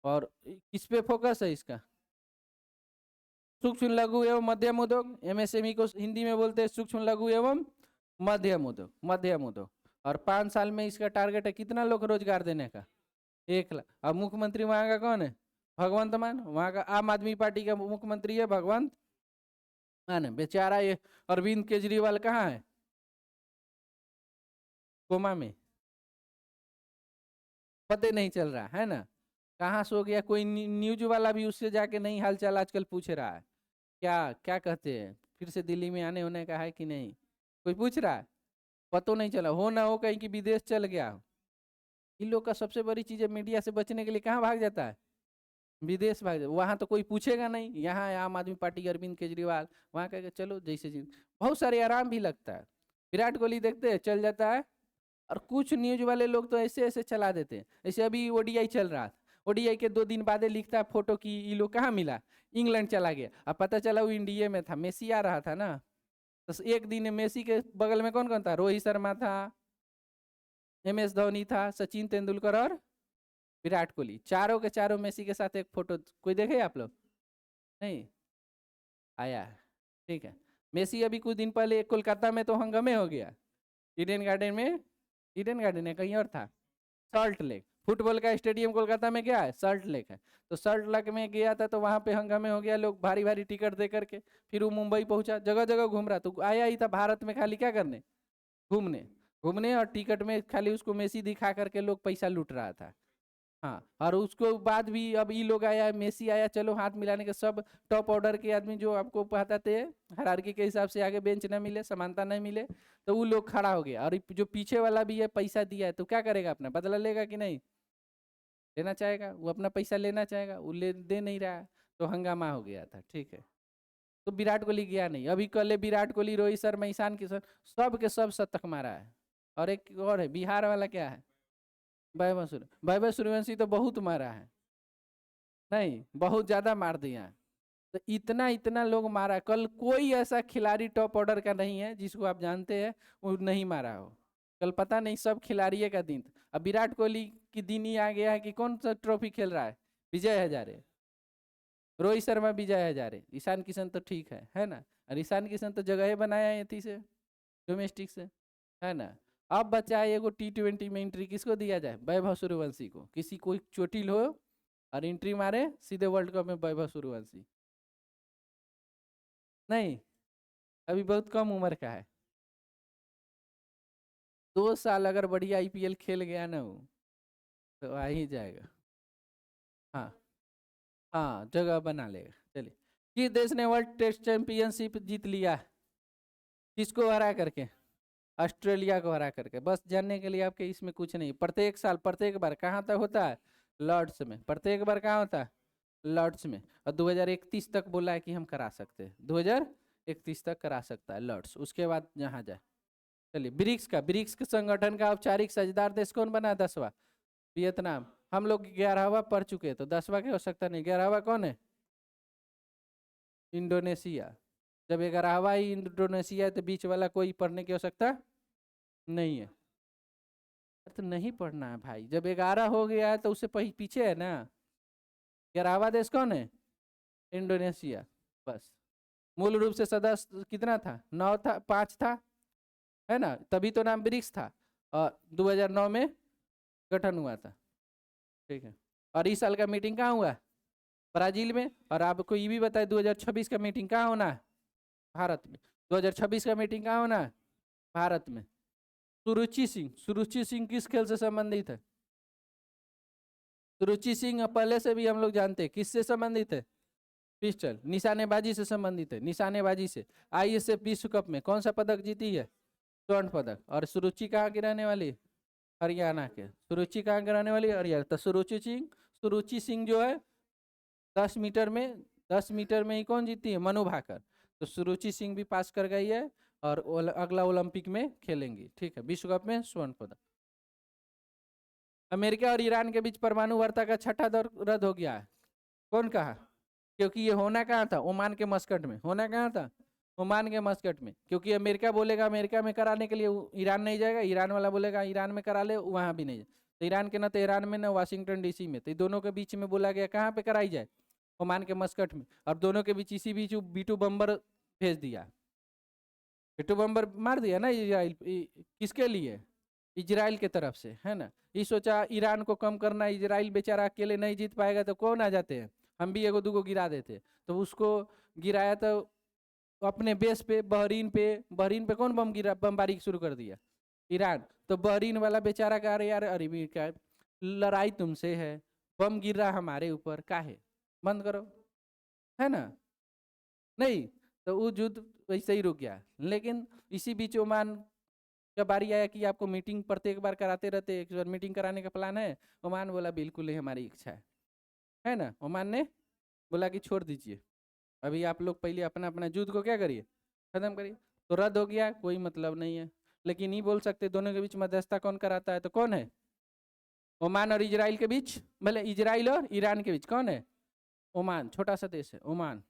और किस पे फोकस है इसका? सूक्ष्म लघु एवं मध्यम उद्योग, एमएसएमई को हिंदी में बोलते हैं सूक्ष्म लघु एवं मध्यम उद्योग, मध्यम उद्योग। और 5 साल में इसका टारगेट है कितना लोग रोजगार देने का? 1 लाख। अब मुख्यमंत्री वहां का कौन है? भगवंत मान। वहां का आम आदमी पार्टी का मुख्यमंत्री है भगवंत मान। बेचारा ये अरविंद केजरीवाल कहाँ है? कोमा में, पता नहीं चल रहा है ना कहाँ सो गया। कोई न्यूज वाला भी उससे जाके नहीं हालचाल आजकल पूछ रहा है, क्या क्या कहते हैं, फिर से दिल्ली में आने होने का है कि नहीं, कोई पूछ रहा है? पता नहीं चला। हो ना हो कहीं कि विदेश चल गया हो। इन लोग का सबसे बड़ी चीज है मीडिया से बचने के लिए कहाँ भाग जाता है? विदेश भाग जाता। वहां तो कोई पूछेगा नहीं। यहाँ है आम आदमी पार्टी अरविंद केजरीवाल, वहां कह चलो जैसे जी, बहुत सारे आराम भी लगता है। विराट कोहली देखते हैं चल जाता है। और कुछ न्यूज वाले लोग तो ऐसे ऐसे चला देते हैं। ऐसे अभी ओडीआई चल रहा था, ओडीआई के 2 दिन बाद लिखता है फोटो की ये लोग कहाँ मिला, इंग्लैंड चला गया। अब पता चला वो इंडिया में था, मेसी आ रहा था ना। तो एक दिन मेसी के बगल में कौन कौन था? रोहित शर्मा था, MS धोनी था, सचिन तेंदुलकर और विराट कोहली। चारों के चारों मेसी के साथ एक फोटो कोई देखे आप लोग? नहीं आया, ठीक है। मेसी अभी कुछ दिन पहले कोलकाता में तो हंगामे हो गया। ईडन गार्डन में, ईडन गार्डन है कहीं और था, सॉल्ट लेक। फुटबॉल का स्टेडियम कोलकाता में क्या है? सॉल्ट लेक है। तो सॉल्ट लेक में गया था तो वहां पे हंगामे हो गया, लोग भारी भारी टिकट दे करके। फिर वो मुंबई पहुंचा, जगह जगह घूम रहा। तो आया ही था भारत में खाली क्या करने? घूमने। घूमने और टिकट में खाली उसको मेसी दिखा करके लोग पैसा लूट रहा था। हाँ, और उसको बाद भी अब ये लोग आया, मेसी आया, चलो हाथ मिलाने के। सब टॉप ऑर्डर के आदमी जो आपको बताते हैं हायरार्की के हिसाब से आगे बेंच ना मिले, समानता नहीं मिले, तो वो लोग खड़ा हो गया। और जो पीछे वाला भी है पैसा दिया है तो क्या करेगा? अपना बदला लेगा कि नहीं? लेना चाहेगा, वो अपना पैसा लेना चाहेगा, वो ले दे नहीं रहा है, तो हंगामा हो गया था, ठीक है। तो विराट कोहली गया नहीं। अभी कल विराट कोहली, रोहित शर्मा, ईशान किशन सब के सब शतक मारा है। और एक और है बिहार वाला, क्या है? वैभव सूर्यवंशी तो बहुत मारा है, नहीं बहुत ज्यादा मार दिया। तो इतना इतना लोग मारा। कल कोई ऐसा खिलाड़ी टॉप ऑर्डर का नहीं है जिसको आप जानते हैं वो नहीं मारा हो। कल पता नहीं, सब खिलाड़ी का दिन था। अब विराट कोहली की दिन ही आ गया है कि कौन सा ट्रॉफी खेल रहा है? विजय हजारे। रोहित शर्मा विजय हजारे, ईशान किशन तो ठीक है ना। और ईशान किशन तो जगह बनाया है थी से डोमेस्टिक से, है ना। अब बचा है एगो T20 में एंट्री, किसको दिया जाए? वैभव सूर्यवंशी को। किसी कोई चोटिल हो और एंट्री मारे सीधे वर्ल्ड कप में, वैभव सूर्यवंशी नहीं, अभी बहुत कम उम्र का है। 2 साल अगर बढ़िया IPL खेल गया ना वो, तो आ ही जाएगा। हाँ हाँ, जगह बना लेगा। चलिए, किस देश ने वर्ल्ड टेस्ट चैंपियनशिप जीत लिया? किसको हरा करके? ऑस्ट्रेलिया को हरा करके। बस जानने के लिए आपके इसमें कुछ नहीं। प्रत्येक साल प्रत्येक बार कहाँ तक होता है? लॉर्ड्स में। प्रत्येक बार कहाँ होता है? लॉर्ड्स में। और 2031 तक बोला है कि हम करा सकते हैं, 2031 तक करा सकता है लॉर्ड्स। उसके बाद जहाँ जाए। चलिए, ब्रिक्स के संगठन का औपचारिक साझेदार देश कौन बना? 10वां वियतनाम। हम लोग 11वां पढ़ चुके हैं, तो 10वां की आवश्यकता नहीं। 11वां कौन है? इंडोनेशिया। जब 11वां ही इंडोनेशिया है तो बीच वाला कोई पढ़ने की आवश्यकता नहीं है। तो नहीं पढ़ना है भाई, जब 11 हो गया है तो उससे पीछे है ना। 11वां देश कौन है? इंडोनेशिया। बस। मूल रूप से सदस्य कितना था? 9 था, 5 था, है ना। तभी तो नाम ब्रिक्स था। और 2009 में गठन हुआ था, ठीक है। और इस साल का मीटिंग कहाँ हुआ? ब्राजील में। और आपको ये भी बताए 2026 का मीटिंग कहाँ होना है? भारत में। 2026 का मीटिंग कहाँ होना है? भारत में। सुरुचि सिंह किस खेल से संबंधित है? सुरुचि सिंह पहले से भी हम लोग जानते हैं किससे संबंधित है? पिस्टल, निशानेबाजी से संबंधित है। निशानेबाजी से ISF विश्व कप में कौन सा पदक जीती है? स्वर्ण पदक। और सुरुचि कहाँ की रहने वाली? हरियाणा के। सुरुचि कहाँ की रहने वाली? हरियाणा। तो सुरुचि सिंह जो है 10 मीटर में 10 मीटर में ही कौन जीती है? मनु भाकर। तो सुरुचि सिंह भी पास कर गई है और अगला ओलंपिक में खेलेंगी। ठीक है, विश्व कप में स्वर्ण पदक। अमेरिका और ईरान के बीच परमाणु वार्ता का छठा दौर रद्द हो गया है। कौन कहा? क्योंकि ये होना कहाँ था? ओमान के मस्कट में। होना कहाँ था? ओमान के मस्कट में। क्योंकि अमेरिका बोलेगा अमेरिका में कराने के लिए ईरान नहीं जाएगा, ईरान वाला बोलेगा ईरान में करा ले, वहां भी नहीं जाए। तो ईरान के न तेहरान में न वाशिंगटन डीसी में, तो दोनों के बीच में बोला गया कहाँ पे कराई जाए? ओमान के मस्कट में। और दोनों के बीच इसी बीच B2 बम्बर भेज दिया। B2 बम्बर मार दिया ना इजराइल। किसके लिए? इजराइल के तरफ से, है ना। ये सोचा ईरान को कम करना, इजराइल बेचारा अकेले नहीं जीत पाएगा तो कौन आ जाते हैं, हम भी एगो दूगो गिरा देते। तो उसको गिराया तो अपने बेस पे बहरीन पे कौन बमबारी शुरू कर दिया? ईरान। तो बहरीन वाला बेचारा कह रहे यार अरे क्या लड़ाई तुमसे है, बम गिर रहा हमारे ऊपर, काहे बंद करो, है ना। नहीं तो वो युद्ध वैसे ही रुक गया। लेकिन इसी बीच ओमान जब बारी आया कि आपको मीटिंग प्रत्येक बार कराते रहते, एक बार मीटिंग कराने का प्लान है, ओमान बोला बिल्कुल नहीं हमारी इच्छा है ना। ओमान ने बोला कि छोड़ दीजिए, अभी आप लोग पहले अपना अपना युद्ध को क्या करिए, खत्म करिए। तो रद्द हो गया, कोई मतलब नहीं है। लेकिन नहीं बोल सकते दोनों के बीच मध्यस्थता कौन कराता है, तो कौन है? ओमान और इजराइल के बीच, भले इजराइल और ईरान के बीच कौन है? ओमान, छोटा सा देश है ओमान।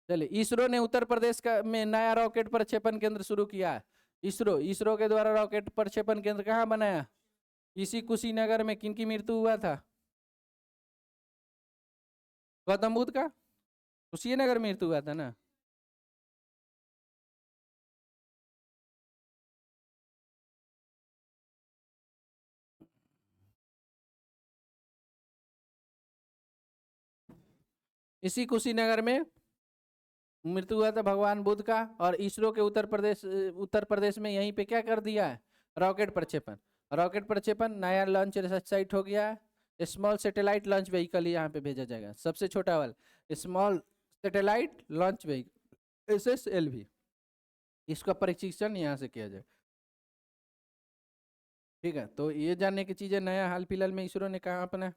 चलिए, इसरो ने उत्तर प्रदेश का में नया रॉकेट प्रक्षेपण केंद्र शुरू किया। इसरो के द्वारा रॉकेट प्रक्षेपण केंद्र कहाँ बनाया? इसी कुशीनगर में। किनकी मृत्यु हुआ था? गौतम बुद्ध का कुशीनगर में मृत्यु हुआ था ना। इसी कुशीनगर में मृत्यु हुआ था भगवान बुद्ध का। और इसरो के उत्तर प्रदेश में यहीं पे क्या कर दिया है? रॉकेट प्रक्षेपण नया लॉन्च साइट हो गया। स्मॉल सैटेलाइट लॉन्च व्हीकल यहाँ पे भेजा जाएगा, सबसे छोटा वाला small satellite launch vehicle SSLV, इसका परीक्षण यहाँ से किया जाए। ठीक है, तो ये जानने की चीजें नया हाल फिलहाल में इसरो ने कहा अपना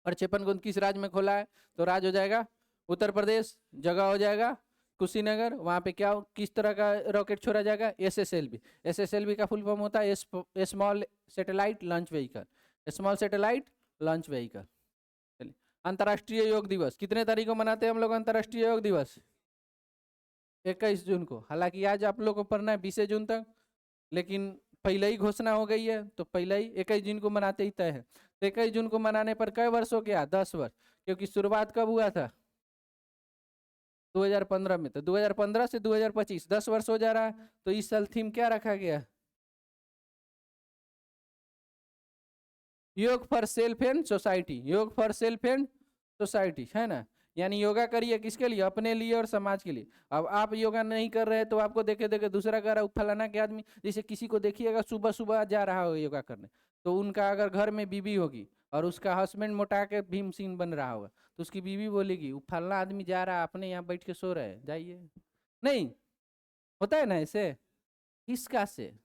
प्रक्षेपण को किस राज्य में खोला है, तो राज्य हो जाएगा उत्तर प्रदेश, जगह हो जाएगा कुशीनगर। वहाँ पे क्या किस तरह का रॉकेट छोड़ा जाएगा? SSLV का फुल फॉर्म होता है small satellite launch vehicle. Small satellite launch vehicle. चलिए, अंतर्राष्ट्रीय योग दिवस कितने तारीख को मनाते हैं हम लोग? अंतर्राष्ट्रीय योग दिवस 21 जून को। हालांकि आज आप लोग को पढ़ना है 20 जून तक, लेकिन पहले ही घोषणा हो गई है तो पहले ही 21 जून को मनाते ही तय है। तो 21 जून को मनाने पर कई वर्ष हो गया? 10 वर्ष। क्योंकि शुरुआत कब हुआ था? 2015 में। तो 2015 से 2025 10 वर्ष हो जा रहा है। तो इस साल थीम क्या रखा गया? योग फॉर सेल्फ एंड सोसाइटी। योग फॉर सेल्फ एंड सोसाइटी, है ना। यानी योगा करिए किसके लिए? अपने लिए और समाज के लिए। अब आप योगा नहीं कर रहे तो आपको देखे देखे दूसरा कर रहा है, फलाना के आदमी, जैसे किसी को देखिएगा सुबह सुबह जा रहा होगा योगा करने, तो उनका अगर घर में बीबी होगी और उसका हस्बैंड मोटा के भीम सिंह बन रहा होगा, तो उसकी बीबी बोलेगी वो फलाना आदमी जा रहा है, अपने यहाँ बैठ के सो रहे हैं, जाइए। नहीं होता है ना ऐसे? किसका से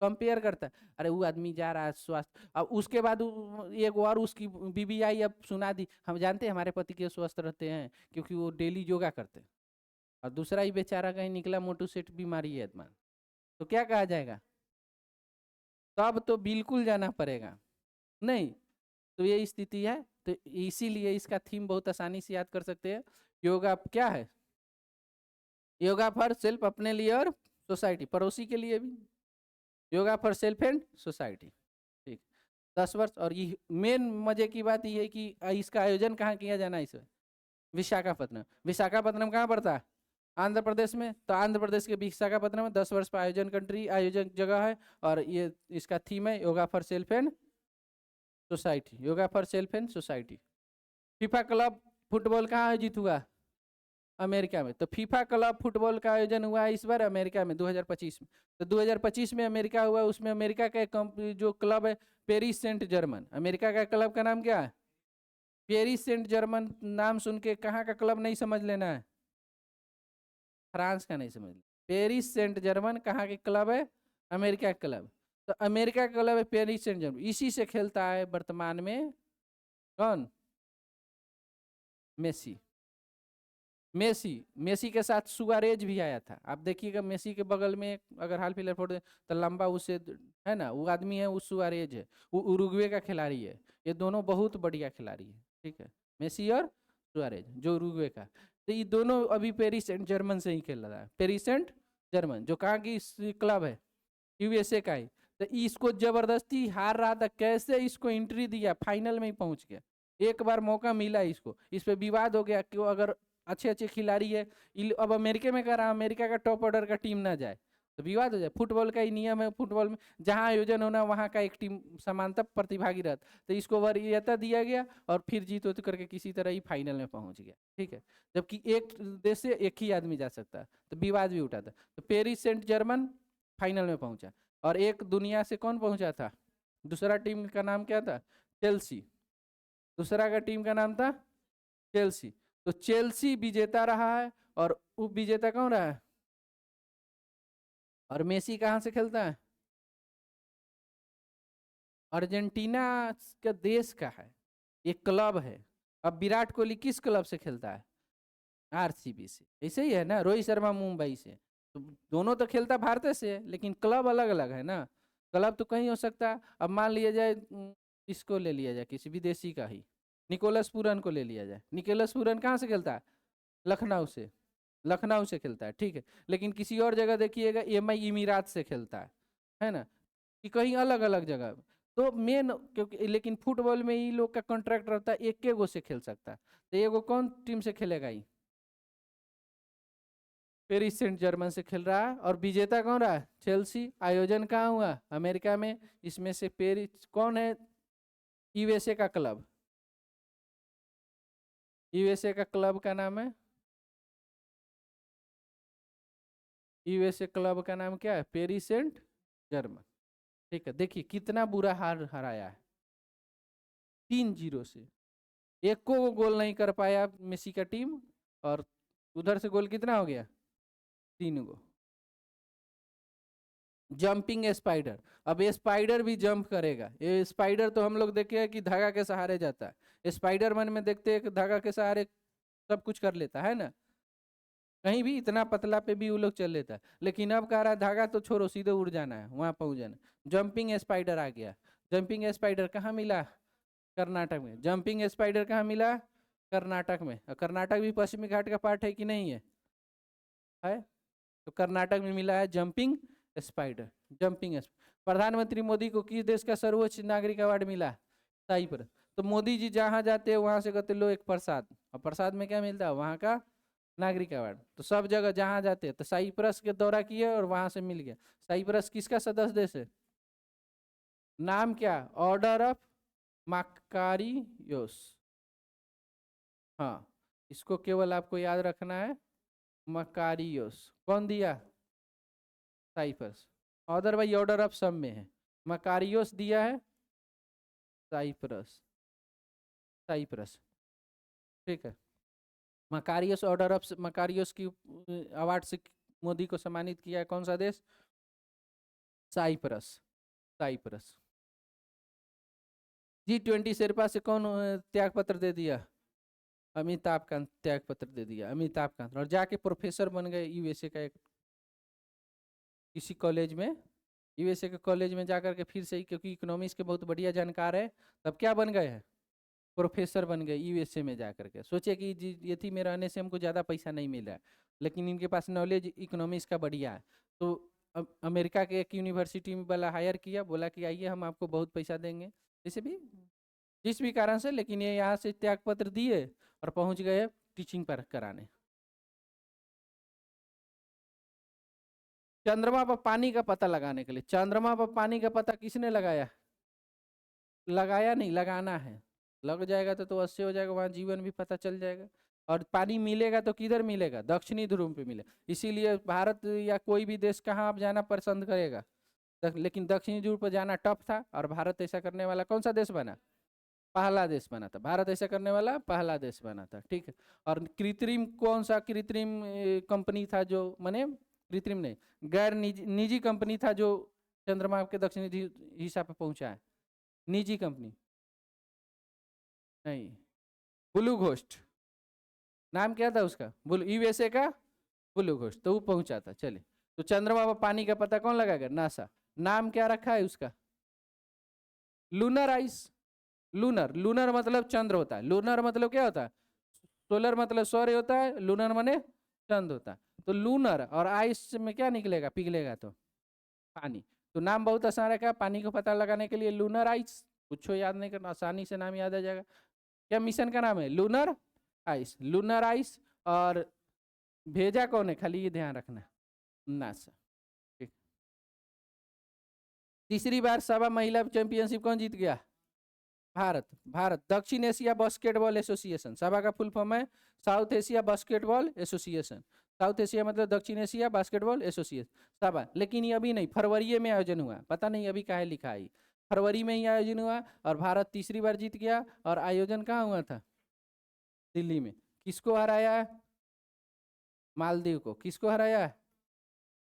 कंपेयर करता है? अरे वो आदमी जा रहा है स्वास्थ्य। अब उसके बाद एक और उसकी बीबी आई, अब सुना दी हम जानते हैं हमारे पति के स्वस्थ रहते हैं क्योंकि वो डेली योगा करते हैं। और दूसरा ही बेचारा कहीं निकला मोटू सेठ बीमारी है आत्मा, तो क्या कहा जाएगा? तब तो बिल्कुल जाना पड़ेगा। नहीं तो ये स्थिति है। तो इसीलिए इसका थीम बहुत आसानी से याद कर सकते हैं। योगा क्या है? योगा फॉर सेल्फ, अपने लिए और सोसाइटी, पड़ोसी के लिए भी। Yoga for self and society. ठीक, 10 वर्ष। और ये मेन मजे की बात ये है कि इसका आयोजन कहाँ किया जाना है? इसे विशाखापत्तनम। विशाखापत्तनम कहाँ पड़ता है? आंध्र प्रदेश में। तो आंध्र प्रदेश के विशाखापत्तनम में 10 वर्ष पर आयोजन जगह है। और ये इसका थीम है yoga for self and society. Yoga for self and society. FIFA club football कहाँ आयोजित हुआ? अमेरिका में। तो फीफा क्लब फुटबॉल का आयोजन हुआ है इस बार अमेरिका में 2025 में। तो 2025 में अमेरिका हुआ, उसमें अमेरिका का जो क्लब है पेरिस सेंट जर्मन। अमेरिका का क्लब का नाम क्या है? Paris Saint Germain. नाम सुन के कहाँ का क्लब नहीं समझ लेना है, फ्रांस का नहीं समझ। पेरिस सेंट जर्मन कहाँ के क्लब है? अमेरिका का क्लब। तो अमेरिका का क्लब है पेरिस सेंट जर्मन। इसी से खेलता है वर्तमान में कौन? मेसी। मेसी मेसी के साथ सुआरेज भी आया था। आप देखिएगा मेसी के बगल में अगर हाल फिलहाल फोटो तो लंबा उससे है ना, वो आदमी है, वो सुआरेज है, वो उरुग्वे का खिलाड़ी है। ये दोनों बहुत बढ़िया खिलाड़ी है, ठीक है, मेसी और सुआरेज, जो उरुग्वे का। तो ये दोनों अभी पेरिस सेंट जर्मन से ही खेल रहा है। पेरिस सेंट जर्मन जो कहाँ की क्लब है, यूएसए का ही। तो इसको जबरदस्ती हार रहा था, कैसे इसको एंट्री दिया, फाइनल में ही पहुंच गया। एक बार मौका मिला इसको, इस पे विवाद हो गया कि अगर अच्छे अच्छे खिलाड़ी है, अब अमेरिका में कर रहा, अमेरिका का टॉप ऑर्डर का टीम ना जाए तो विवाद हो जाए। फुटबॉल का ही नियम है, फुटबॉल में जहां आयोजन होना वहां का एक टीम समानता प्रतिभागी रहता, तो इसको वरीयता दिया गया और फिर जीत होते करके किसी तरह ही फाइनल में पहुंच गया, ठीक है। जबकि एक देश से एक ही आदमी जा सकता है, तो विवाद भी उठा था। तो पेरिस सेंट जर्मन फाइनल में पहुंचा, और एक दुनिया से कौन पहुंचा था, दूसरा टीम का नाम क्या था, चेल्सी। दूसरा का टीम का नाम था चेल्सी। तो चेल्सी विजेता रहा है, और उप विजेता कौन रहा है। और मेसी कहाँ से खेलता है, अर्जेंटीना का देश का है, एक क्लब है। अब विराट कोहली किस क्लब से खेलता है, आरसीबी से। ऐसे ही है ना, रोहित शर्मा मुंबई से। तो दोनों तो खेलता भारत से है, लेकिन क्लब अलग अलग है ना। क्लब तो कहीं हो सकता है। अब मान लिया जाए इसको ले लिया जाए, किसी विदेशी का ही, निकोलस पूरन को ले लिया जाए। निकोलस पूरन कहाँ से खेलता है, लखनऊ से। लखनऊ से खेलता है, ठीक है। लेकिन किसी और जगह देखिएगा एमआई इमीरात से खेलता है ना, कि कहीं अलग अलग जगह। तो मेन क्योंकि लेकिन फुटबॉल में ही लोग का कॉन्ट्रैक्ट रहता है, एक गो से खेल सकता है। तो एगो कौन टीम से खेलेगा ही, पेरिस सेंट जर्मन से खेल रहा है। और विजेता कौन रहा है, चेल्सी। आयोजन कहाँ हुआ, अमेरिका में। इसमें से पेरिस कौन है, यूएसए का क्लब। यूएसए का क्लब का नाम है, यूएसए क्लब का नाम क्या है, पेरिस सेंट जर्मन, ठीक है। देखिए कितना बुरा हार हराया है, 3-0 से। एक को गोल नहीं कर पाया मेसी का टीम, और उधर से गोल कितना हो गया, 3 गो। जंपिंग स्पाइडर, अब ये स्पाइडर भी जंप करेगा। ये स्पाइडर तो हम लोग देखे हैं कि धागा के सहारे जाता है, स्पाइडर मन में देखते हैं कि धागा के सहारे सब कुछ कर लेता है ना, कहीं भी इतना पतला पे भी वो लोग चल लेता है। लेकिन अब कह रहा है धागा तो छोड़ो, सीधे उड़ जाना है, वहां पहुंच जाना। जंपिंग स्पाइडर आ गया। जंपिंग स्पाइडर कहाँ मिला, कर्नाटक में। जंपिंग स्पाइडर कहाँ मिला, कर्नाटक में। और कर्नाटक भी पश्चिमी घाट का पार्ट है कि नहीं है। तो कर्नाटक में मिला है जंपिंग स्पाइडर। जंपिंग प्रधानमंत्री मोदी को किस देश का सर्वोच्च नागरिक अवार्ड मिला, साइप्रस। तो मोदी जी जहाँ जाते हैं वहां से कहते लो एक प्रसाद, और प्रसाद में क्या मिलता है, वहां का नागरिक अवार्ड। तो सब जगह जहाँ जाते हैं, तो साइप्रस के दौरा किए और वहां से मिल गया। साइप्रस किसका सदस्य देश है, नाम क्या, ऑर्डर ऑफ माकारियोस। हाँ, इसको केवल आपको याद रखना है, मकारियोस। कौन दिया, Cyprus. Order by order of सब में है, मकारियोस दिया है साइप्रस। साइप्रस, ठीक है। मकारियोस ऑर्डर ऑफ मकारियोस की अवार्ड से मोदी को सम्मानित किया है कौन सा देश, साइप्रस। साइप्रस। G20 शेरपा से कौन त्याग पत्र दे दिया, अमिताभ कांत त्याग पत्र दे दिया, अमिताभ कांत। और जाके प्रोफेसर बन गए यूएसए का एक किसी कॉलेज में, यूएसए के कॉलेज में जाकर के फिर से ही, क्योंकि इकोनॉमिक्स के बहुत बढ़िया जानकार है, तब क्या बन गए हैं, प्रोफेसर बन गए यूएसए में जाकर के। सोचे कि ये थी में रहने से हमको ज़्यादा पैसा नहीं मिल रहा है, लेकिन इनके पास नॉलेज इकोनॉमिक्स का बढ़िया है। तो अमेरिका के एक यूनिवर्सिटी में वाला हायर किया, बोला कि आइए हम आपको बहुत पैसा देंगे, जैसे भी जिस भी कारण से। लेकिन ये यहाँ से त्याग पत्र दिए और पहुँच गए टीचिंग पर कराने। चंद्रमा पर पानी का पता लगाने के लिए, चंद्रमा पर पानी का पता किसने लगाया, लगाया नहीं, लगाना है। लग जाएगा तो 80 हो जाएगा, वहाँ जीवन भी पता चल जाएगा। और पानी मिलेगा तो किधर मिलेगा, दक्षिणी ध्रुव पे मिलेगा। इसीलिए भारत या कोई भी देश कहाँ आप जाना पसंद करेगा, लेकिन दक्षिणी ध्रुव पर जाना टफ था, और भारत ऐसा करने वाला कौन सा देश बना, पहला देश बना था। भारत ऐसा करने वाला पहला देश बना था, ठीक है। और कृत्रिम कौन सा कृत्रिम कंपनी था जो, माने कृत्रिम नहीं, गैर निजी कंपनी था जो चंद्रमा के दक्षिणी हिस्सा पे पहुंचा है, निजी कंपनी नहीं, ब्लू घोस्ट। नाम क्या था उसका? यूएसए का ब्लू घोस्ट, तो वो पहुंचा था। चले, तो चंद्रमा पर पानी का पता कौन लगाएगा? नासा। नाम क्या रखा है उसका? Lunar ice. लूनर, लूनर मतलब चंद्र होता है। लूनर मतलब क्या होता है? सोलर मतलब सौर्य होता है, लूनर माने चंद्र होता है। तो लूनर और आइस में क्या निकलेगा? पिघलेगा तो पानी। तो नाम बहुत आसान रखा, पानी को पता लगाने के लिए लूनर आइस। कुछ याद नहीं करना, आसानी से नाम याद आ जाएगा। क्या मिशन का नाम है? Lunar ice. Lunar ice. और भेजा कौन है? खाली ये ध्यान रखना, नासा। ठीक। तीसरी बार सभा महिला चैंपियनशिप कौन जीत गया? भारत। भारत। दक्षिण एशिया बास्केटबॉल एसोसिएशन, सभा का फुल फॉर्म है south Asia basketball association. South Asia मतलब दक्षिण एशिया बास्केटबॉल एसोसिएशन सभा। लेकिन ये अभी नहीं, फरवरी में आयोजन हुआ, पता नहीं अभी काहे लिखा है। फरवरी में ही आयोजन हुआ और भारत तीसरी बार जीत गया। और आयोजन कहाँ हुआ था? दिल्ली में। किसको हराया? मालदीव को। किसको हराया?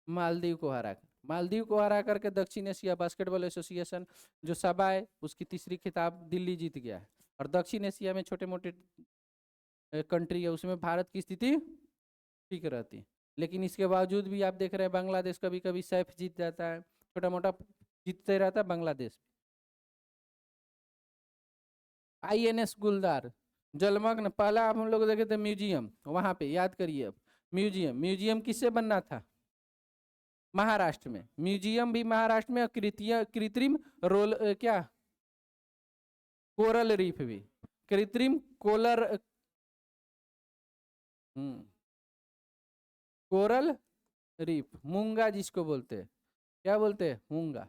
मालदीव को हरा। मालदीव को हरा करके दक्षिण एशिया बास्केटबॉल एसोसिएशन जो सभा है उसकी तीसरी खिताब दिल्ली जीत गया है। और दक्षिण एशिया में छोटे मोटे कंट्री है, उसमें भारत की स्थिति ठीक रहती है। लेकिन इसके बावजूद भी आप देख रहे हैं बांग्लादेश कभी कभी सैफ जीत जाता है, छोटा मोटा जीतते रहता है बांग्लादेश। आईएनएस गुलदार जलमग्न, पहला हम लोग देखे थे म्यूजियम, वहां पे याद करिए। अब म्यूजियम, म्यूजियम किससे बनना था? महाराष्ट्र में। म्यूजियम भी महाराष्ट्र में। और कृत्रिम रोल क्या? कोरल रीफ भी। कृत्रिम कोलर कोरल रीफ, मूंगा जिसको बोलते हैं। क्या बोलते हैं? मूंगा।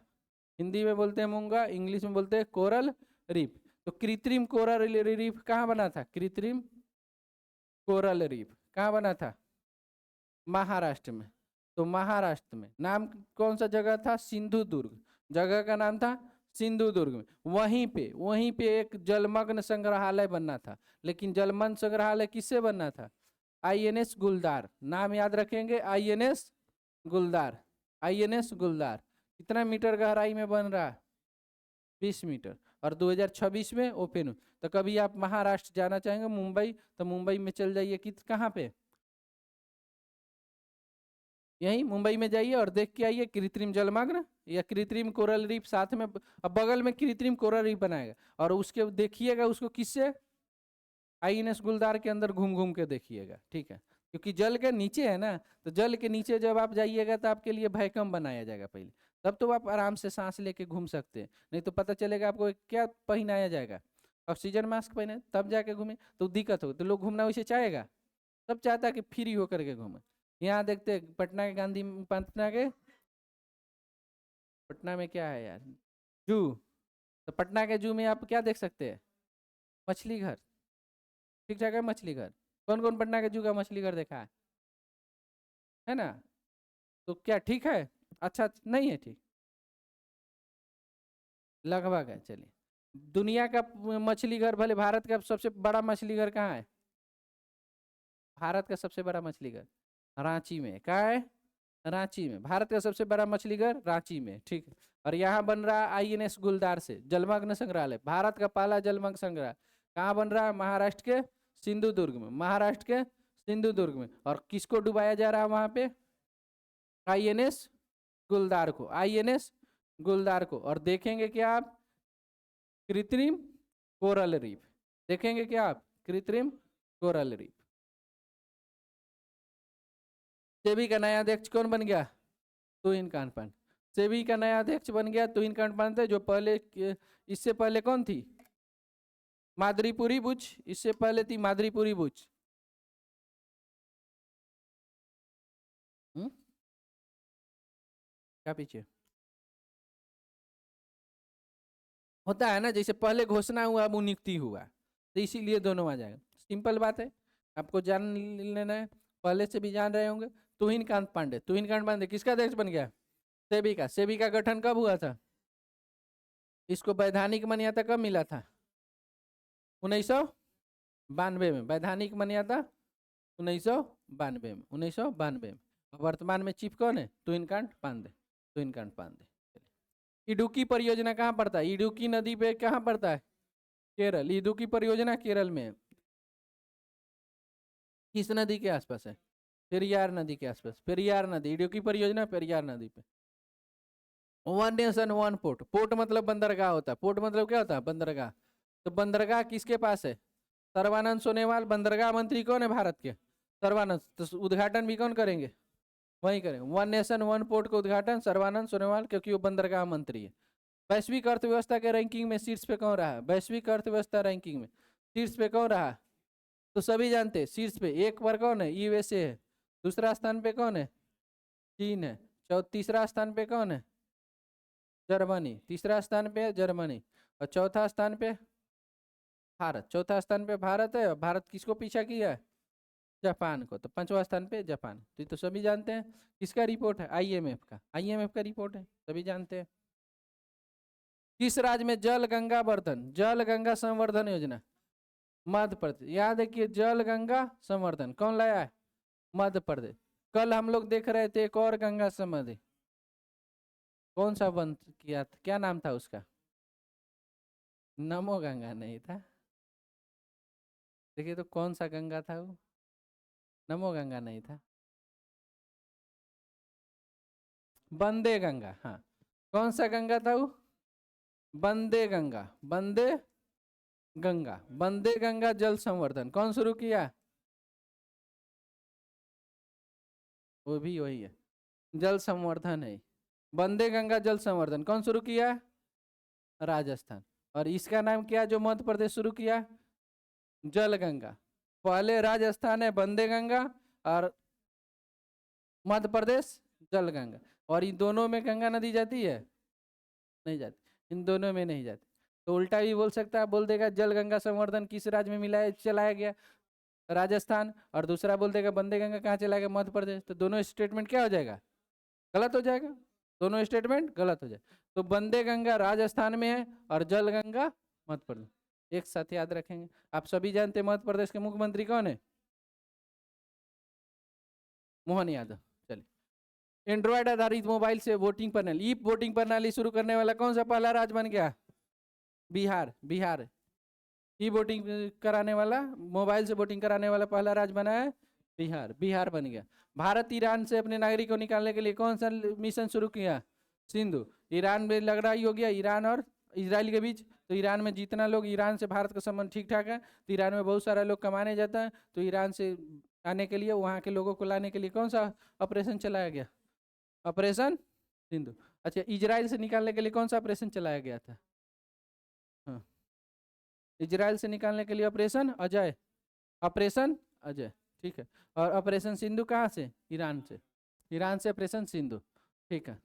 हिंदी में बोलते हैं मूंगा, इंग्लिश में बोलते हैं कोरल रीफ। तो कृत्रिम कोरल रीफ कहाँ बना था? कृत्रिम कोरल रीफ कहाँ बना था? महाराष्ट्र में। तो महाराष्ट्र में नाम कौन सा जगह था? सिंधुदुर्ग। जगह का नाम था सिंधुदुर्ग में। वहीं पे एक जलमग्न संग्रहालय बनना था। लेकिन जलमग्न संग्रहालय किससे बनना था? आईएनएस गुलदार। नाम याद रखेंगे, आईएनएस गुलदार। आईएनएस गुलदार कितना मीटर गहराई में बन रहा है? 20 मीटर। और 2026 में ओपन। तो कभी आप महाराष्ट्र जाना चाहेंगे, मुंबई, तो मुंबई में चल जाइए। कहाँ पे? यही मुंबई में जाइए और देख के आइए कृत्रिम जलमग्न या कृत्रिम कोरल रीफ साथ में। अब बगल में कृत्रिम कोरल रीफ बनाएगा और उसके देखिएगा उसको किससे? आईएनएस गुलदार के अंदर घूम घूम के देखिएगा, ठीक है? क्योंकि जल के नीचे है ना, तो जल के नीचे जब आप जाइएगा तो आपके लिए भयकम बनाया जाएगा पहले, तब तो आप आराम से सांस लेके घूम सकते हैं। नहीं तो पता चलेगा आपको क्या पहनाया जाएगा? ऑक्सीजन मास्क पहने तब जाके घूमे तो दिक्कत हो। तो लोग घूमना वैसे चाहेगा? सब चाहता है कि फ्री होकर के घूमे। यहाँ देखते पटना के गांधी, पटना में क्या है यार? जू। तो पटना के जू में आप क्या देख सकते हैं? मछली घर। ठीक ठाक है मछली घर। कौन कौन पटना के जू का मछली घर देखा है ना? तो क्या ठीक है? अच्छा नहीं है? ठीक, लगभग है। चलिए, दुनिया का मछली घर, भले भारत का सबसे बड़ा मछली घर कहाँ है? भारत का सबसे बड़ा मछली घर रांची में। कहाँ है? रांची में। भारत का सबसे बड़ा मछली घर रांची में, ठीक है। और यहाँ बन रहा है आईएनएस गुलदार से जलमग्न संग्रहालय, भारत का पहला जलमग्न संग्रहालय। कहाँ बन रहा है? महाराष्ट्र के सिंधुदुर्ग में। महाराष्ट्र के सिंधुदुर्ग में। और किसको डुबाया जा रहा है वहां पे? आईएनएस गुलदार को। आईएनएस गुलदार को। और देखेंगे क्या आप? कृत्रिम कोरल रीफ देखेंगे क्या आप? कृत्रिम कोरल रीफ। सेबी का नया अध्यक्ष कौन बन गया? तुहिन कांत। सेबी का नया अध्यक्ष बन गया तुहिन कांत, जो पहले, इससे पहले कौन थी? माधुरीपुरी बुच। इससे पहले थी माधुरीपुरी बुच। क्या पीछे होता है ना, जैसे पहले घोषणा हुआ अब नियुक्ति हुआ, तो इसीलिए दोनों आ जाएगा। सिंपल बात है, आपको जान लेना है, पहले से भी जान रहे होंगे। तुहिन कांत पांडे। तुहिन कांत पांडे किसका अध्यक्ष बन गया? सेबी का। सेबी का गठन कब हुआ था? इसको वैधानिक मान्यता कब मिला था? 1992 में। वैधानिक मान्यता 1992 में। 1992 में। वर्तमान में चीफ कौन है? तुहिन कांत पांडे। तुहिन कांत पांडे। इडुक्की परियोजना कहाँ पड़ता है? इडुक्की नदी पे कहाँ पड़ता है? केरल। इडुक्की परियोजना केरल में। किस नदी के आसपास है? पेरियार नदी के आसपास। पेरियार नदी, इडुक्की परियोजना पेरियार नदी पे। One nation one port, port मतलब बंदरगाह होता है, पोर्ट मतलब क्या होता है? बंदरगाह। तो बंदरगाह किसके पास है? सर्बानंद सोनोवाल। बंदरगाह मंत्री कौन है भारत के? सर्बानंद। तो उद्घाटन भी कौन करेंगे? वही करेंगे। वन नेशन वन पोर्ट का उद्घाटन सर्बानंद सोनोवाल, क्योंकि वो बंदरगाह मंत्री है। वैश्विक अर्थव्यवस्था के रैंकिंग में शीर्ष पे कौन रहा? वैश्विक अर्थव्यवस्था रैंकिंग में शीर्ष पे कौन रहा? तो सभी जानते हैं शीर्ष पे एक पर कौन है? यूएसए है। दूसरा स्थान पे कौन है? चीन है। तीसरा स्थान पे कौन है? जर्मनी। तीसरा स्थान पे है जर्मनी। और चौथा स्थान पे भारत। चौथा स्थान पे भारत है। और भारत किसको पीछा किया है? जापान को। तो पांचवा स्थान पे जापान। तो ये तो सभी जानते हैं। किसका रिपोर्ट है? आईएमएफ का। आईएमएफ का रिपोर्ट है, सभी जानते हैं। किस राज्य में जल गंगा वर्धन, जल गंगा संवर्धन योजना? मध्य प्रदेश। याद है कि जल गंगा संवर्धन कौन लाया है? मध्य प्रदेश। कल हम लोग देख रहे थे एक और गंगा समाधि, कौन सा बंद किया था? क्या नाम था उसका? नमो गंगा नहीं था। देखिए तो कौन सा गंगा था वो? नमो गंगा नहीं था, वंदे गंगा। हाँ, कौन सा गंगा था वो? वंदे गंगा। वंदे गंगा। वंदे गंगा जल संवर्धन कौन शुरू किया? वो भी वही है, जल संवर्धन है। वंदे गंगा जल संवर्धन कौन शुरू किया? राजस्थान। और इसका नाम क्या जो मध्य प्रदेश शुरू किया? जल गंगा। पहले राजस्थान है वंदे गंगा, और मध्य प्रदेश जल गंगा। और इन दोनों में गंगा नदी जाती है? नहीं जाती, इन दोनों में नहीं जाती। तो उल्टा भी बोल सकता है, बोल देगा जल गंगा संवर्धन किस राज्य में मिलाया चलाया गया? राजस्थान। और दूसरा बोल देगा वंदे गंगा कहाँ चलाया गया? मध्य प्रदेश। तो दोनों स्टेटमेंट क्या हो जाएगा? गलत हो जाएगा। दोनों स्टेटमेंट गलत हो जाए। तो वंदे गंगा राजस्थान में है और जल गंगा मध्य प्रदेश। एक साथ याद रखेंगे। आप सभी जानते हैं मध्य प्रदेश के मुख्यमंत्री कौन है? मोहन यादव। चलिए, एंड्रॉयड आधारित मोबाइल से वोटिंग प्रणाली, ई वोटिंग प्रणाली शुरू करने वाला कौन सा पहला राज्य बन गया? बिहार। बिहार ई वोटिंग कराने वाला, मोबाइल से वोटिंग कराने वाला पहला राज्य बना है बिहार। बिहार बन गया। भारत ईरान से अपने नागरिक को निकालने के लिए कौन सा मिशन शुरू किया? सिंधु। ईरान में लड़ाई हो गया, ईरान और इजराइल के बीच। तो ईरान में जितना लोग, ईरान से भारत का संबंध ठीक ठाक है, तो ईरान में बहुत सारा लोग कमाने जाता है, तो ईरान से आने के लिए, वहाँ के लोगों को लाने के लिए कौन सा ऑपरेशन चलाया गया? ऑपरेशन सिंधु। अच्छा, इजराइल से निकालने के लिए कौन सा ऑपरेशन चलाया गया था? हाँ, इजराइल से निकालने के लिए ऑपरेशन अजय। ऑपरेशन अजय, ठीक है। और ऑपरेशन सिंधु कहाँ से? ईरान से। ईरान से ऑपरेशन सिंधु, ठीक है।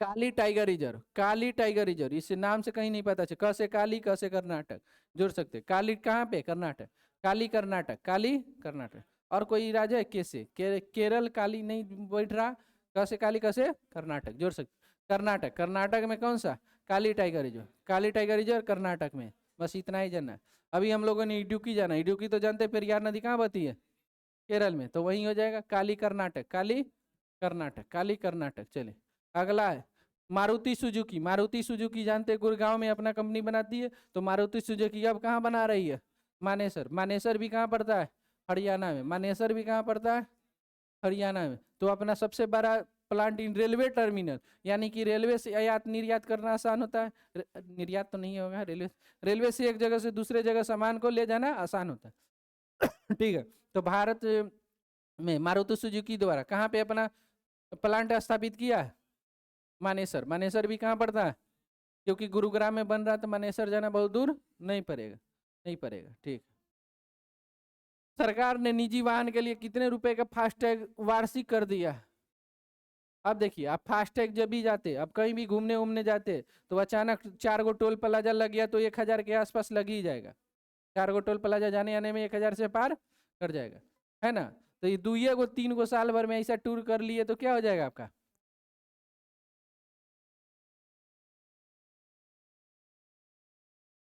काली टाइगर रिजर्व, काली टाइगर रिजर्व, इस नाम से कहीं नहीं पता चल। क से काली, क से कर्नाटक, जोड़ सकते। काली कहाँ पे? कर्नाटक। काली कर्नाटक, काली कर्नाटक। और कोई राज्य है? कैसे? केरल काली नहीं बैठ रहा। क से काली, क से कर्नाटक, जोड़ सकते। कर्नाटक। कर्नाटक में कौन सा? काली टाइगर रिजर्व। काली टाइगर रिजर्व कर्नाटक में। बस इतना ही जानना है। अभी हम लोगों ने इडुक्की जाना। इडुक्की तो जानते हैं, पेरियार नदी कहाँ बहती है? केरल में। तो वही हो जाएगा काली कर्नाटक। काली कर्नाटक, काली कर्नाटक। चलिए, अगला है मारुति सुजुकी। मारुति सुजुकी जानते हैं, गुड़गांव में अपना कंपनी बनाती है। तो मारुति सुजुकी अब कहाँ बना रही है? मानेसर। मानेसर भी कहाँ पड़ता है? हरियाणा में। मानेसर भी कहाँ पड़ता है? हरियाणा में। तो अपना सबसे बड़ा प्लांट इन रेलवे टर्मिनल, यानी कि रेलवे से आयात निर्यात करना आसान होता है। निर्यात तो नहीं होगा, रेलवे से एक जगह से दूसरे जगह सामान को ले जाना आसान होता है। ठीक है। तो भारत में मारुति सुजुकी द्वारा कहाँ पे अपना प्लांट स्थापित किया है? मानेसर। मानेसर भी कहाँ पड़ता है? क्योंकि गुरुग्राम में बन रहा, तो मानेसर जाना बहुत दूर नहीं पड़ेगा, नहीं पड़ेगा। ठीक। सरकार ने निजी वाहन के लिए कितने रुपए का फास्टैग वार्षिक कर दिया? अब देखिए, आप फास्टैग जब भी जाते, अब कहीं भी घूमने उमने जाते, तो अचानक 4 गो टोल प्लाजा लग गया, तो 1000 के आसपास लग ही जाएगा। 4 गो टोल प्लाजा जाने आने में 1000 से पार कर जाएगा, है ना? तो ये 2 गो 3 गो साल भर में ऐसा टूर कर लिए तो क्या हो जाएगा आपका?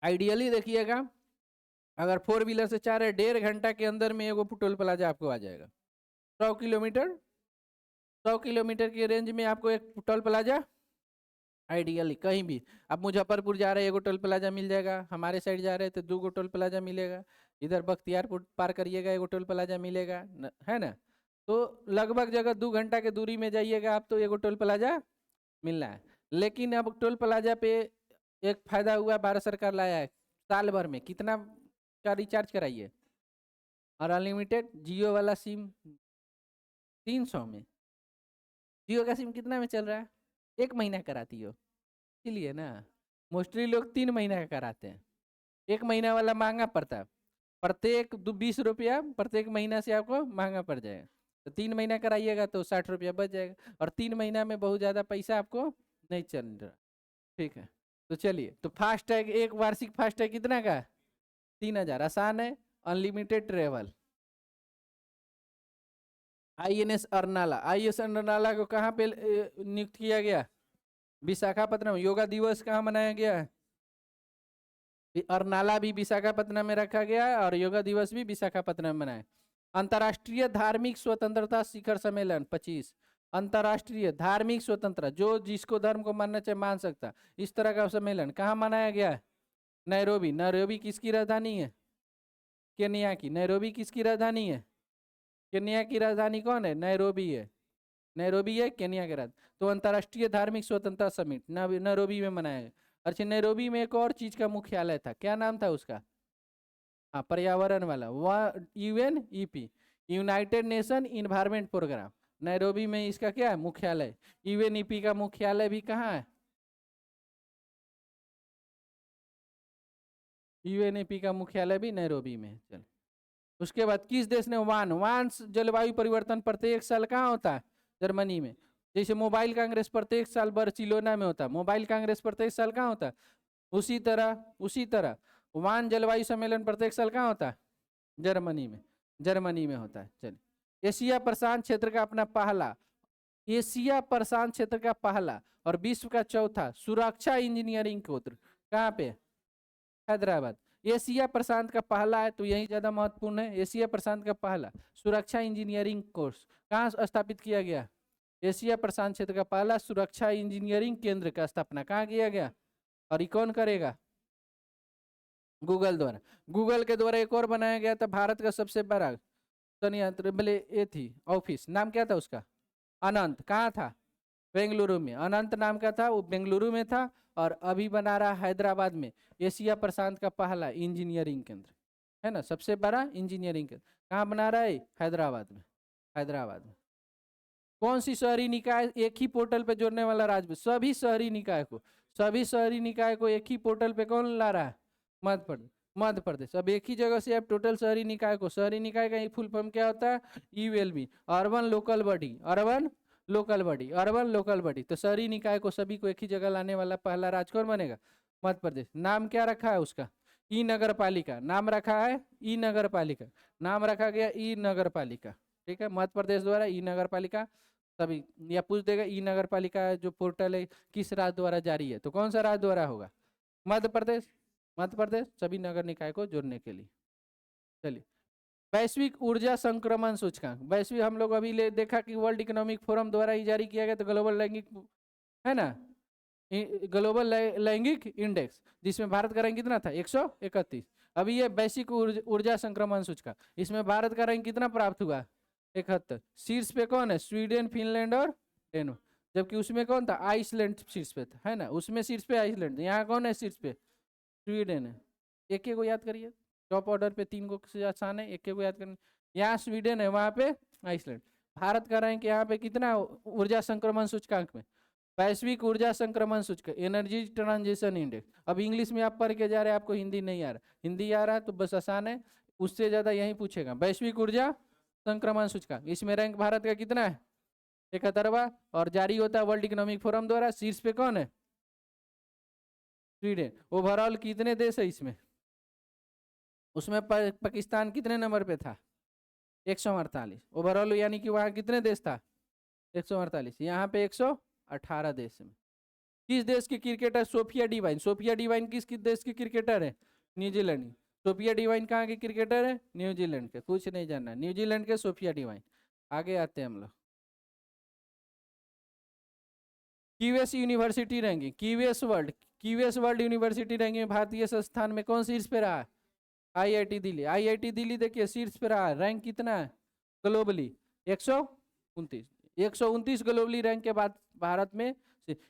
आइडियली देखिएगा, अगर 4 व्हीलर से 4 है, 1.5 घंटा के अंदर में एगो टोल प्लाजा आपको आ जाएगा। 100 किलोमीटर की रेंज में आपको एक टोल प्लाजा आइडियली कहीं भी। आप मुजफ्फरपुर जा रहे हैं, एगो टोल प्लाजा मिल जाएगा। हमारे साइड जा रहे हैं तो 2 गो टोल प्लाजा मिलेगा। इधर बख्तियारपुर पार करिएगा, एगो टोल प्लाजा मिलेगा है ना। तो लगभग जगह 2 घंटा के दूरी में जाइएगा आप तो एगो टोल प्लाजा मिलना है। लेकिन अब टोल प्लाजा पे एक फायदा हुआ, भारत सरकार लाया है, साल भर में कितना का रिचार्ज कराइए, और अनलिमिटेड जियो वाला सिम 300 में। जियो का सिम कितना में चल रहा है? 1 महीना कराती हो, इसीलिए ना मोस्टली लोग 3 महीना का कराते हैं। 1 महीना वाला महंगा पड़ता है, प्रत्येक 20 रुपया प्रत्येक महीना से आपको महंगा पड़ जाएगा। तो 3 महीना कराइएगा तो 60 रुपया बच जाएगा, और 3 महीना में बहुत ज़्यादा पैसा आपको नहीं चल रहा। ठीक है, तो चलिए, तो फास्ट टैग एक वार्षिक फास्ट टैग कितना का? 3000। आसान है। Unlimited travel. INS Arnala, INS Arnala को कहाँ पे नियुक्त किया गया? विशाखापत्तनम। योगा दिवस कहाँ मनाया गया है? अर्नाला भी विशाखापत्तनम में रखा गया है, और योगा दिवस भी विशाखापत्तनम में मनाया। अंतर्राष्ट्रीय धार्मिक स्वतंत्रता शिखर सम्मेलन 25। अंतर्राष्ट्रीय धार्मिक स्वतंत्रता, जो जिसको धर्म को मानना चाहे मान सकता, इस तरह का सम्मेलन कहाँ मनाया गया है? नैरोबी। नैरोबी किसकी राजधानी है? केन्या की। नैरोबी किसकी राजधानी है? केन्या की राजधानी कौन है? नैरोबी है। नैरोबी है केन्या के राजधानी। तो अंतर्राष्ट्रीय धार्मिक स्वतंत्रता समिट नैरोबी में मनाया गया। अच्छा, नैरोबी में एक और चीज का मुख्यालय था, क्या नाम था उसका? हाँ, पर्यावरण वाला, UNEP, United Nation environment programme. Nairobi में इसका क्या है? मुख्यालय। UNEP का मुख्यालय भी कहाँ है? UNEP का मुख्यालय भी नैरोबी में है। चल, उसके बाद किस देश ने वान जलवायु परिवर्तन प्रत्येक साल कहाँ होता है? जर्मनी में। जैसे मोबाइल कांग्रेस प्रत्येक साल बार्सिलोना में होता है, मोबाइल कांग्रेस प्रत्येक साल कहाँ होता है? उसी तरह वान जलवायु सम्मेलन प्रत्येक साल कहाँ होता है? जर्मनी में। जर्मनी में होता है। चलिए, एशिया प्रशांत क्षेत्र का अपना पहला, एशिया प्रशांत क्षेत्र का पहला और विश्व का चौथा सुरक्षा इंजीनियरिंग कोर्स कहाँ पे? हैदराबाद। एशिया प्रशांत का पहला है तो यही ज्यादा महत्वपूर्ण है। एशिया प्रशांत का पहला सुरक्षा इंजीनियरिंग कोर्स कहाँ स्थापित किया गया? एशिया प्रशांत क्षेत्र का पहला सुरक्षा इंजीनियरिंग केंद्र का स्थापना कहाँ किया गया? और ये कौन करेगा? गूगल द्वारा। गूगल के द्वारा एक और बनाया गया था, भारत का सबसे बड़ा संयंत्र, बोले ये थी ऑफिस, नाम क्या था उसका? अनंत। कहाँ था? बेंगलुरु में। अनंत नाम का था, वो बेंगलुरु में था, और अभी बना रहा हैदराबाद में एशिया प्रशांत का पहला इंजीनियरिंग केंद्र, है ना, सबसे बड़ा इंजीनियरिंग केंद्र। कहाँ बना रहा है? हैदराबाद में। हैदराबाद में। कौन सी शहरी निकाय एक ही पोर्टल पे जोड़ने वाला राज्य? सभी शहरी निकाय को, सभी शहरी निकाय को एक ही पोर्टल पे कौन ला रहा है? मध्य प्रदेश। मध्य प्रदेश। अब एक ही जगह से आप टोटल शहरी निकाय को, शहरी निकाय का फुल फॉर्म क्या होता है? ULB, urban local body. Urban local body, urban local body. तो शहरी निकाय को सभी को एक ही जगह लाने वाला पहला राज्य कौन बनेगा? मध्य प्रदेश। नाम क्या रखा है उसका? ई नगर पालिका। नाम रखा है ई नगर पालिका। नाम रखा गया ई नगर पालिका। ठीक है, मध्य प्रदेश द्वारा ई नगर पालिका। तभी या पूछ देगा ई नगर पालिका जो पोर्टल है किस राज्य द्वारा जारी है, तो कौन सा राज्य द्वारा होगा? मध्य प्रदेश। मध्य प्रदेश सभी नगर निकाय को जोड़ने के लिए। चलिए, वैश्विक ऊर्जा संक्रमण सूचकांक। वैश्विक हम लोग अभी देखा कि वर्ल्ड इकोनॉमिक फोरम द्वारा ही जारी किया गया, तो ग्लोबल लैंगिक, है ना, ग्लोबल लैंगिक इंडेक्स, जिसमें भारत का रैंक कितना था? 131। अभी ये वैश्विक ऊर्जा संक्रमण सूचकांक, इसमें भारत का रैंक कितना प्राप्त हुआ? 71। शीर्ष पे कौन है? स्वीडन, फिनलैंड और डेनमार्क। जबकि उसमें कौन था? आइसलैंड शीर्ष पे था, है ना, उसमें शीर्ष पे आइसलैंड। यहाँ कौन है शीर्ष पे? स्वीडन है। एक एक को याद करिए, टॉप ऑर्डर पे 3 को आसान है, एक एक को याद करना। यहाँ स्वीडन है, वहां पे आइसलैंड। भारत का रैंक यहाँ पे कितना ऊर्जा संक्रमण सूचकांक में? वैश्विक ऊर्जा संक्रमण सूचकांक, एनर्जी ट्रांजिशन इंडेक्स। अब इंग्लिश में आप पढ़ के जा रहे हैं, आपको हिंदी नहीं आ रहा, हिंदी आ रहा है तो बस आसान है, उससे ज्यादा यही पूछेगा। वैश्विक ऊर्जा संक्रमण सूचकांक, इसमें रैंक भारत का कितना है? 71वां, और जारी होता है वर्ल्ड इकोनॉमिक फोरम द्वारा। शीर्ष पे कौन है? स्वीडन। ओवरऑल कितने देश है इसमें? उसमें पाकिस्तान कितने नंबर पे था? 148 ओवरऑल, यानी कि वहां कितने देश था? 148। यहाँ पे 118 देश में। किस देश की cricketer Sophia Devine? Sophia Devine किस देश की क्रिकेटर है? न्यूजीलैंड। सोफिया डिवाइन कहाँ की क्रिकेटर है? न्यूजीलैंड के। कुछ नहीं जानना, न्यूजीलैंड के सोफिया डिवाइन। आगे आते हैं हम लोग। QS university ranking, QS world university ranking में भारतीय संस्थान में कौन शीर्ष पे रहा? आईआईटी दिल्ली, आईआईटी दिल्ली देखिए शीर्ष पे रहा, रैंक कितना है ग्लोबली 129, 129 ग्लोबली रैंक के बाद भारत में,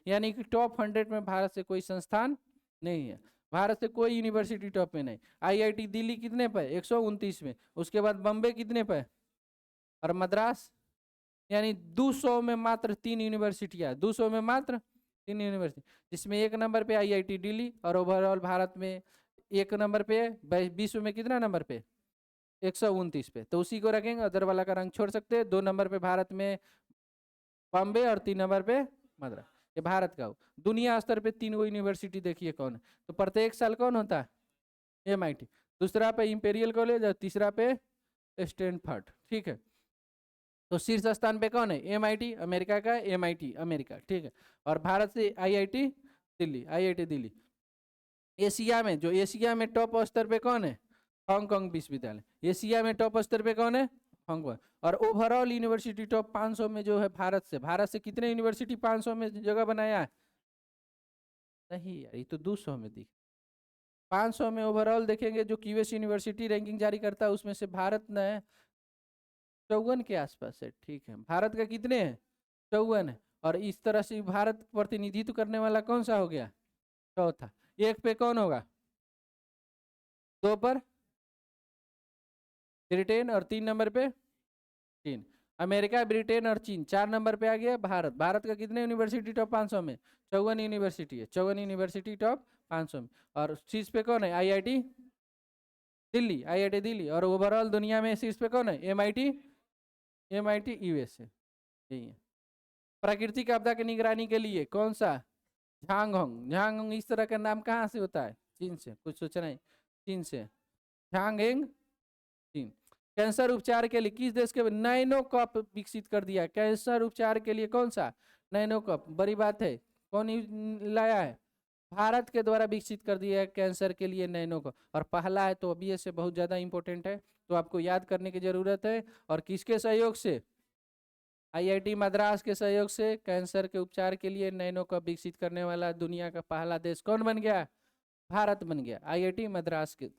यानी कि टॉप 100 में भारत से कोई संस्थान नहीं है, भारत से कोई यूनिवर्सिटी टॉप में नहीं। आईआईटी दिल्ली कितने पे 129 में, उसके बाद बम्बे कितने पे और मद्रास, यानी 200 में मात्र 3 यूनिवर्सिटियां, 200 में मात्र 3 यूनिवर्सिटी, जिसमें एक नंबर पे आईआईटी दिल्ली और ओवरऑल भारत में एक नंबर पे, विश्व में कितना नंबर पे 129 पे, तो उसी को रखेंगे, अदर वाला का रंग छोड़ सकते हैं। 2 नंबर पे भारत में बॉम्बे और 3 नंबर पे मद्रास, ये भारत का हो। दुनिया स्तर पे 3 यूनिवर्सिटी देखिए कौन है, तो प्रत्येक साल कौन होता है एमआईटी, दूसरा पे इंपेरियल कॉलेज और तीसरा पे स्टैनफोर्ड, ठीक है। तो शीर्ष स्थान पे कौन है एमआईटी अमेरिका का, एमआईटी अमेरिका, ठीक है। और भारत से IIT Delhi, IIT Delhi. Asia में, जो एशिया में टॉप स्तर पे कौन है हांगकांग विश्वविद्यालय, एशिया में टॉप स्तर पे कौन है हांगकांग। और ओवरऑल यूनिवर्सिटी टॉप 500 में जो है भारत से कितने यूनिवर्सिटी 500 में जगह बनाया है, नहीं यार ये तो 200 में दिख, 500 में ओवरऑल देखेंगे जो क्यूएस यूनिवर्सिटी रैंकिंग जारी करता है उसमें से भारत ने 54 के आसपास है, ठीक है। भारत का कितने हैं 54 है, और इस तरह से भारत प्रतिनिधित्व करने वाला कौन सा हो गया चौथा। एक पे कौन होगा, 2 पर ब्रिटेन और 3 नंबर पे चीन, अमेरिका ब्रिटेन और चीन, 4 नंबर पे आ गया भारत। भारत का कितने यूनिवर्सिटी टॉप 500 में 54 यूनिवर्सिटी है, 54 यूनिवर्सिटी टॉप 500 में। और शीर्ष पे कौन है आईआईटी दिल्ली, आईआईटी दिल्ली। और ओवरऑल दुनिया में शीर्ष पे कौन है एमआईटी, एमआईटी यूएस है, यही है। प्राकृतिक आपदा की निगरानी के लिए कौन सा झांगहोंग, झांगहोंग इस तरह का नाम कहाँ से होता है चीन से, कुछ सोचना है चीन से, झांगहेंग चीन। कैंसर उपचार के लिए किस देश के नैनोकॉप विकसित कर दिया, कैंसर उपचार के लिए कौन सा नैनोकॉप, बड़ी बात है, कौन लाया है भारत के द्वारा विकसित कर दिया है कैंसर के लिए नैनोकॉप, और पहला है तो अभी से बहुत ज्यादा इंपॉर्टेंट है, तो आपको याद करने की जरूरत है। और किसके सहयोग से, आईआईटी मद्रास के सहयोग से कैंसर के उपचार के लिए नैनोकॉप विकसित करने वाला दुनिया का पहला देश कौन बन गया, भारत बन गया, आईआईटी मद्रास के,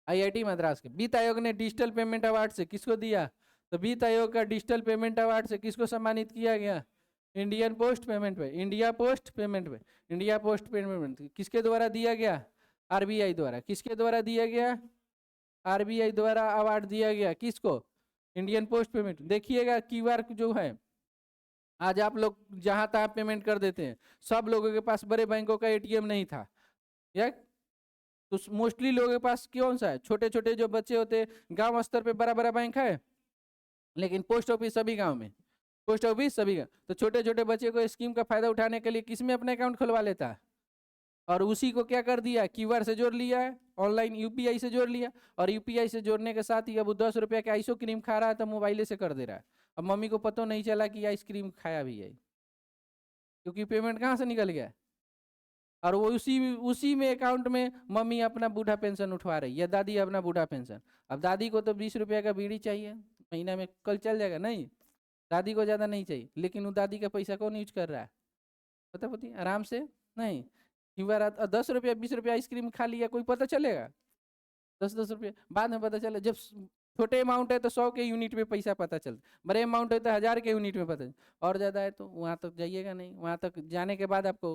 आईआईटी मद्रास के। वित्त आयोग ने डिजिटल पेमेंट अवार्ड से किसको दिया, तो वित्त आयोग का डिजिटल पेमेंट अवार्ड से किसको सम्मानित किया गया, इंडियन पोस्ट पेमेंट पे, इंडिया पोस्ट पेमेंट पे, इंडिया पोस्ट पेमेंट किसके द्वारा दिया गया, आरबीआई द्वारा, किसके द्वारा दिया गया, आरबीआई द्वारा अवार्ड दिया गया किसको, इंडियन पोस्ट पेमेंट। देखिएगा क्यूआर जो है, आज आप लोग जहां तहां पेमेंट कर देते हैं, सब लोगों के पास बड़े बैंकों का एटीएम नहीं था, या तो मोस्टली लोगों के पास कौन सा है, छोटे छोटे जो बच्चे होते हैं गांव स्तर पे बड़ा बड़ा बैंक है, लेकिन पोस्ट ऑफिस सभी गांव में, पोस्ट ऑफिस सभी गांव। तो छोटे छोटे बच्चे को स्कीम का फायदा उठाने के लिए किसमें अपना अकाउंट खुलवा लेता है, और उसी को क्या कर दिया क्यूआर से जोड़ लिया है, ऑनलाइन यूपीआई से जोड़ लिया, और यूपीआई से जोड़ने के साथ ही अब 10 रुपया का आइसक्रीम खा रहा है तो मोबाइल से कर दे रहा है, अब मम्मी को पता नहीं चला कि आइसक्रीम खाया भी है, क्योंकि पेमेंट कहाँ से निकल गया, और वो उसी में अकाउंट में मम्मी अपना बूढ़ा पेंशन उठवा रही है, दादी अपना बूढ़ा पेंशन। अब दादी को तो 20 रुपया का बीड़ी चाहिए महीना में, कल चल जाएगा, नहीं दादी को ज़्यादा नहीं चाहिए, लेकिन वो दादी का पैसा कौन यूज कर रहा है पता पति आराम से, नहीं क्यों 10 रुपया 20 रुपया आइसक्रीम खा लिया, कोई पता चलेगा, 10-10 रुपया बाद में पता चले, जब छोटे अमाउंट है तो 100 के यूनिट में पैसा पता चलता, बड़े अमाउंट है तो 1000 के यूनिट में पता, और ज़्यादा है तो वहाँ तक जाइएगा नहीं, वहाँ तक जाने के बाद आपको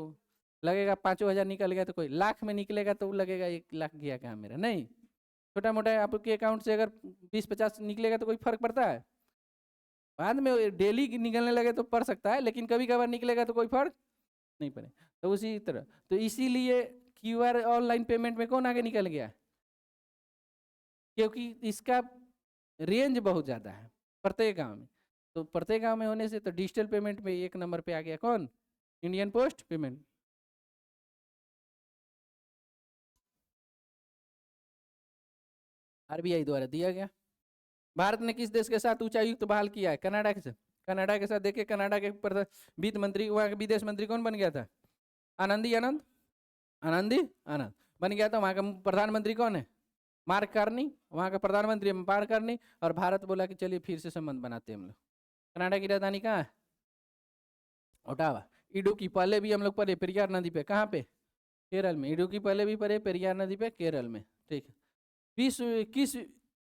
लगेगा 5,000 निकल गया, तो कोई लाख में निकलेगा तो लगेगा 1 लाख गया कहाँ मेरा, नहीं छोटा मोटा आपके अकाउंट से अगर 20-50 निकलेगा तो कोई फर्क पड़ता है, बाद में डेली निकलने लगे तो पड़ सकता है, लेकिन कभी कभार निकलेगा तो कोई फर्क नहीं पड़े। तो उसी तरह, तो इसीलिए क्यूआर ऑनलाइन पेमेंट में कौन आगे निकल गया, क्योंकि इसका रेंज बहुत ज़्यादा है प्रत्येक गांव में, तो प्रत्येक गांव में होने से तो डिजिटल पेमेंट में 1 नंबर पे आ गया कौन, इंडियन पोस्ट पेमेंट। आरबीआई द्वारा दिया गया। भारत ने किस देश के साथ उच्चायुक्त बहाल किया है, कनाडा के साथ, कनाडा के साथ। देखिए कनाडा के वित्त मंत्री, वहाँ के विदेश मंत्री कौन बन गया था, आनंदी आनंद, आनंदी आनंद बन गया था। वहाँ का प्रधानमंत्री कौन है, मार्क कार्नी, वहाँ का प्रधानमंत्री मार्क कार्नी। और भारत बोला कि चलिए फिर से संबंध बनाते हैं हम लोग। कनाडा की राजधानी कहाँ है, ओटावा। इडुक्की पहले भी हम लोग पढ़े पेरियार नदी पे, कहाँ पे, केरल में। इडुक्की पहले भी पढ़े पेरियार नदी पे केरल में, ठीक है। किस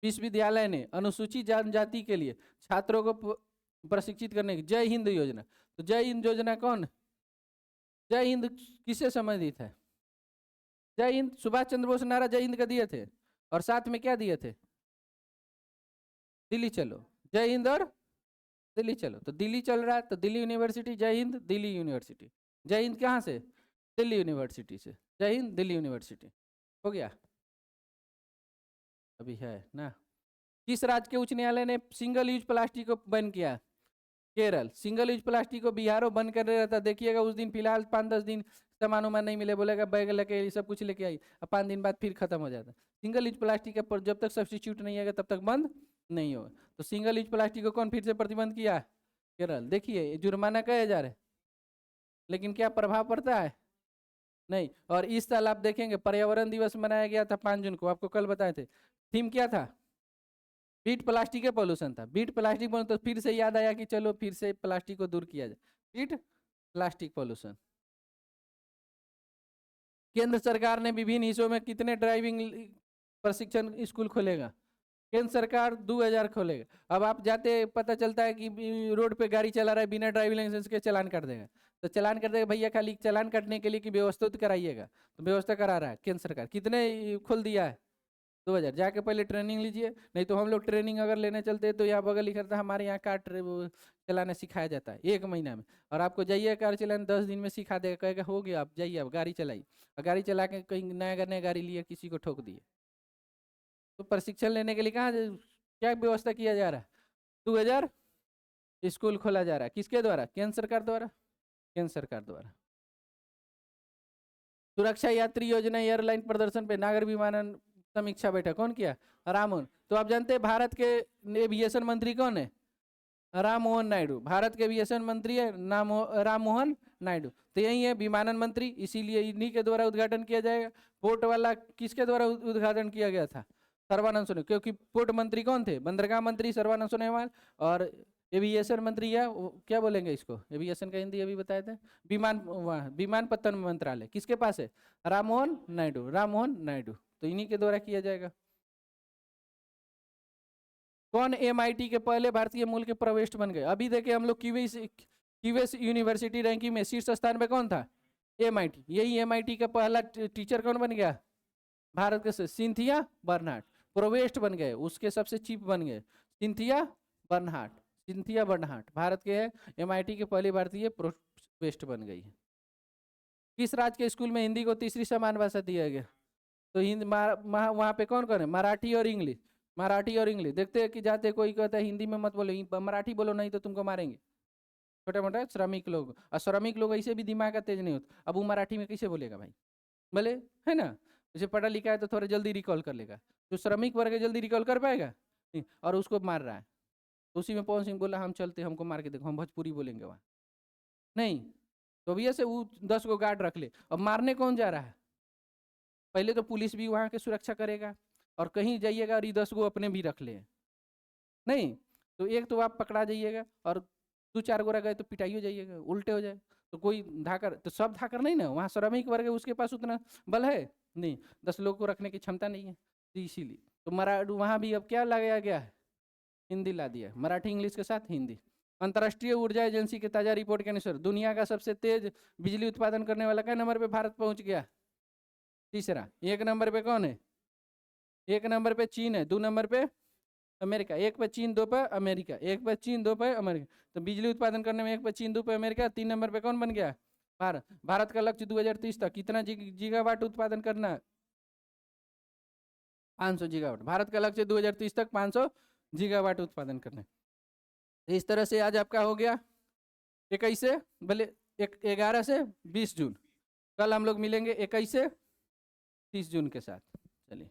विश्वविद्यालय ने अनुसूचित जनजाति के लिए छात्रों को प्रशिक्षित करने की जय हिंद योजना, तो जय हिंद योजना कौन, जय हिंद किससे संबंधित है? जय हिंद सुभाष चंद्र बोस नारा जय हिंद का दिए थे, और साथ में क्या दिए थे? दिल्ली चलो, जय हिंद और दिल्ली चलो। तो दिल्ली चल रहा है तो दिल्ली यूनिवर्सिटी, जय हिंद दिल्ली यूनिवर्सिटी। जय हिंद कहाँ से? दिल्ली यूनिवर्सिटी से। जय हिंद दिल्ली यूनिवर्सिटी हो गया, अभी है ना। किस राज्य के उच्च न्यायालय ने सिंगल यूज प्लास्टिक को बैन किया? केरल। सिंगल यूज प्लास्टिक को बिहारों बंद कर रहा था, देखिएगा उस दिन फिलहाल 5-10 दिन सामान उमान नहीं मिले, बोलेगा बैग लेके सब कुछ लेके आई, अब 5 दिन बाद फिर खत्म हो जाता। सिंगल यूज प्लास्टिक का जब तक सब्स्टिट्यूट नहीं आएगा तब तक बंद नहीं होगा। तो सिंगल यूज प्लास्टिक को कौन फिर से प्रतिबंध किया? केरल। देखिए जुर्माना कई हजार है, लेकिन क्या प्रभाव पड़ता है? नहीं। और इस साल आप देखेंगे पर्यावरण दिवस मनाया गया था 5 जून को, आपको कल बताए थे। थीम क्या था? बीट प्लास्टिक के पॉल्यूशन था। बीट प्लास्टिक तो फिर से याद आया कि चलो फिर से प्लास्टिक को दूर किया जाए, बीट प्लास्टिक पॉल्यूशन। केंद्र सरकार ने विभिन्न हिस्सों में कितने ड्राइविंग प्रशिक्षण स्कूल खोलेगा? केंद्र सरकार 2000 खोलेगा। अब आप जाते पता चलता है कि रोड पे गाड़ी चला रहा है बिना ड्राइविंग लाइसेंस के, चालान काट देगा। तो चालान कर देगा भैया, खाली चालान काटने के लिए कि व्यवस्था तो कराइएगा, तो व्यवस्था करा रहा है केंद्र सरकार। कितने खोल दिया है? 2000। जाके पहले ट्रेनिंग लीजिए, नहीं तो हम लोग ट्रेनिंग अगर लेने चलते तो यहाँ बगल लिखा था हमारे यहाँ कार चलाना सिखाया जाता है 1 महीना में, और आपको जाइए कार चलाना 10 दिन में सिखा देगा, कहेगा हो गया आप जाइए अब गाड़ी चलाइए। और गाड़ी चला के कहीं नया गाड़ी लिए किसी को ठोक दिए। तो प्रशिक्षण लेने के लिए कहाँ क्या व्यवस्था किया जा रहा है? 2000 स्कूल खोला जा रहा है, किसके द्वारा? केंद्र सरकार द्वारा। केंद्र सरकार द्वारा। सुरक्षा यात्री योजना एयरलाइन प्रदर्शन पे नागर विमानन समीक्षा बैठक कौन किया? राममोहन। तो आप जानते हैं भारत के एविएशन मंत्री कौन है? राम मोहन नायडू। भारत के एविएशन मंत्री है राम मोहन नायडू। तो यही है विमानन मंत्री, इसीलिए इन्हीं के द्वारा उद्घाटन किया जाएगा। पोर्ट वाला किसके द्वारा उद्घाटन किया गया था? सर्बानंद सोनोवाल। क्योंकि पोर्ट मंत्री कौन थे? बंदरगाह मंत्री सर्बानंद सोनोवाल। और एविएशन मंत्री है क्या बोलेंगे इसको, एविएशन का हिंदी अभी बताए थे, विमानपत्तन मंत्रालय किसके पास है? राम मोहन नायडू। राम मोहन नायडू। तो इन्हीं के द्वारा किया जाएगा। कौन MIT के पहले भारतीय मूल के प्रोवेस्ट बन गए? अभी देखे हम लोग क्यूएस यूनिवर्सिटी रैंकिंग में शीर्ष स्थान पे कौन था? MIT। यही MIT का पहला टीचर कौन बन गया? भारत के सिंथिया बर्नहार्ट। प्रोवेस्ट बन गए, उसके सबसे चीफ बन गए Cynthia Bernhard. Cynthia Bernhard Bharat के है, MIT के पहली भारतीय प्रोवेस्ट बन गई है। किस राज्य के स्कूल में हिंदी को तीसरी समान भाषा दिया गया? तो वहाँ पे कौन कौन है? मराठी और इंग्लिश। मराठी और इंग्लिश। देखते हैं कि जाते कोई कहता है हिंदी में मत बोलो, मराठी बोलो नहीं तो तुमको मारेंगे। छोटे मोटे श्रमिक लोग, और श्रमिक लोग ऐसे भी दिमाग का तेज नहीं होता, अब वो मराठी में कैसे बोलेगा भाई? भले है ना, जैसे पढ़ा लिखा है तो थोड़ा जल्दी रिकॉल कर लेगा, जो श्रमिक वर्ग जल्दी रिकॉल कर पाएगा? और उसको मार रहा है। उसी में पवन सिंह बोला हम चलते, हमको मार के देखो, हम भोजपुरी बोलेंगे वहाँ नहीं। तो भैया से वो 10 को गार्ड रख ले। अब मारने कौन जा रहा है? पहले तो पुलिस भी वहाँ की सुरक्षा करेगा, और कहीं जाइएगा और 10 को अपने भी रख ले नहीं, तो एक तो आप पकड़ा जाइएगा, और 2-4 गोरा गए तो पिटाई हो जाइएगा, उल्टे हो जाए। तो कोई धाकर, तो सब धाकर नहीं ना, वहाँ श्रमिक वर्ग है उसके पास उतना बल है नहीं, 10 लोगों को रखने की क्षमता नहीं है। तो इसीलिए तो वहाँ भी अब क्या लगाया गया है? हिंदी ला दिया, मराठी इंग्लिश के साथ हिंदी। अंतर्राष्ट्रीय ऊर्जा एजेंसी के ताजा रिपोर्ट के अनुसार दुनिया का सबसे तेज बिजली उत्पादन करने वाला क्या नंबर पे भारत पहुंच गया? तीसरा। 1 नंबर पे कौन है? 1 नंबर पे चीन है, 2 नंबर पे अमेरिका। 1 पे चीन, 2 पे अमेरिका। 1 पे चीन, 2 पे अमेरिका। तो बिजली उत्पादन करने में 1 पे चीन, 2 पे अमेरिका, 3 नंबर पे कौन बन गया? भारत। भारत का लक्ष्य 2030 तक कितना गीगावाट उत्पादन करना है? 500 गीगावाट। भारत का लक्ष्य 2030 तक 500 गीगावाट उत्पादन करना है। इस तरह से आज आपका हो गया 21 से 11 से 20 जून। कल हम लोग मिलेंगे 21 से 30 जून के साथ। चलिए।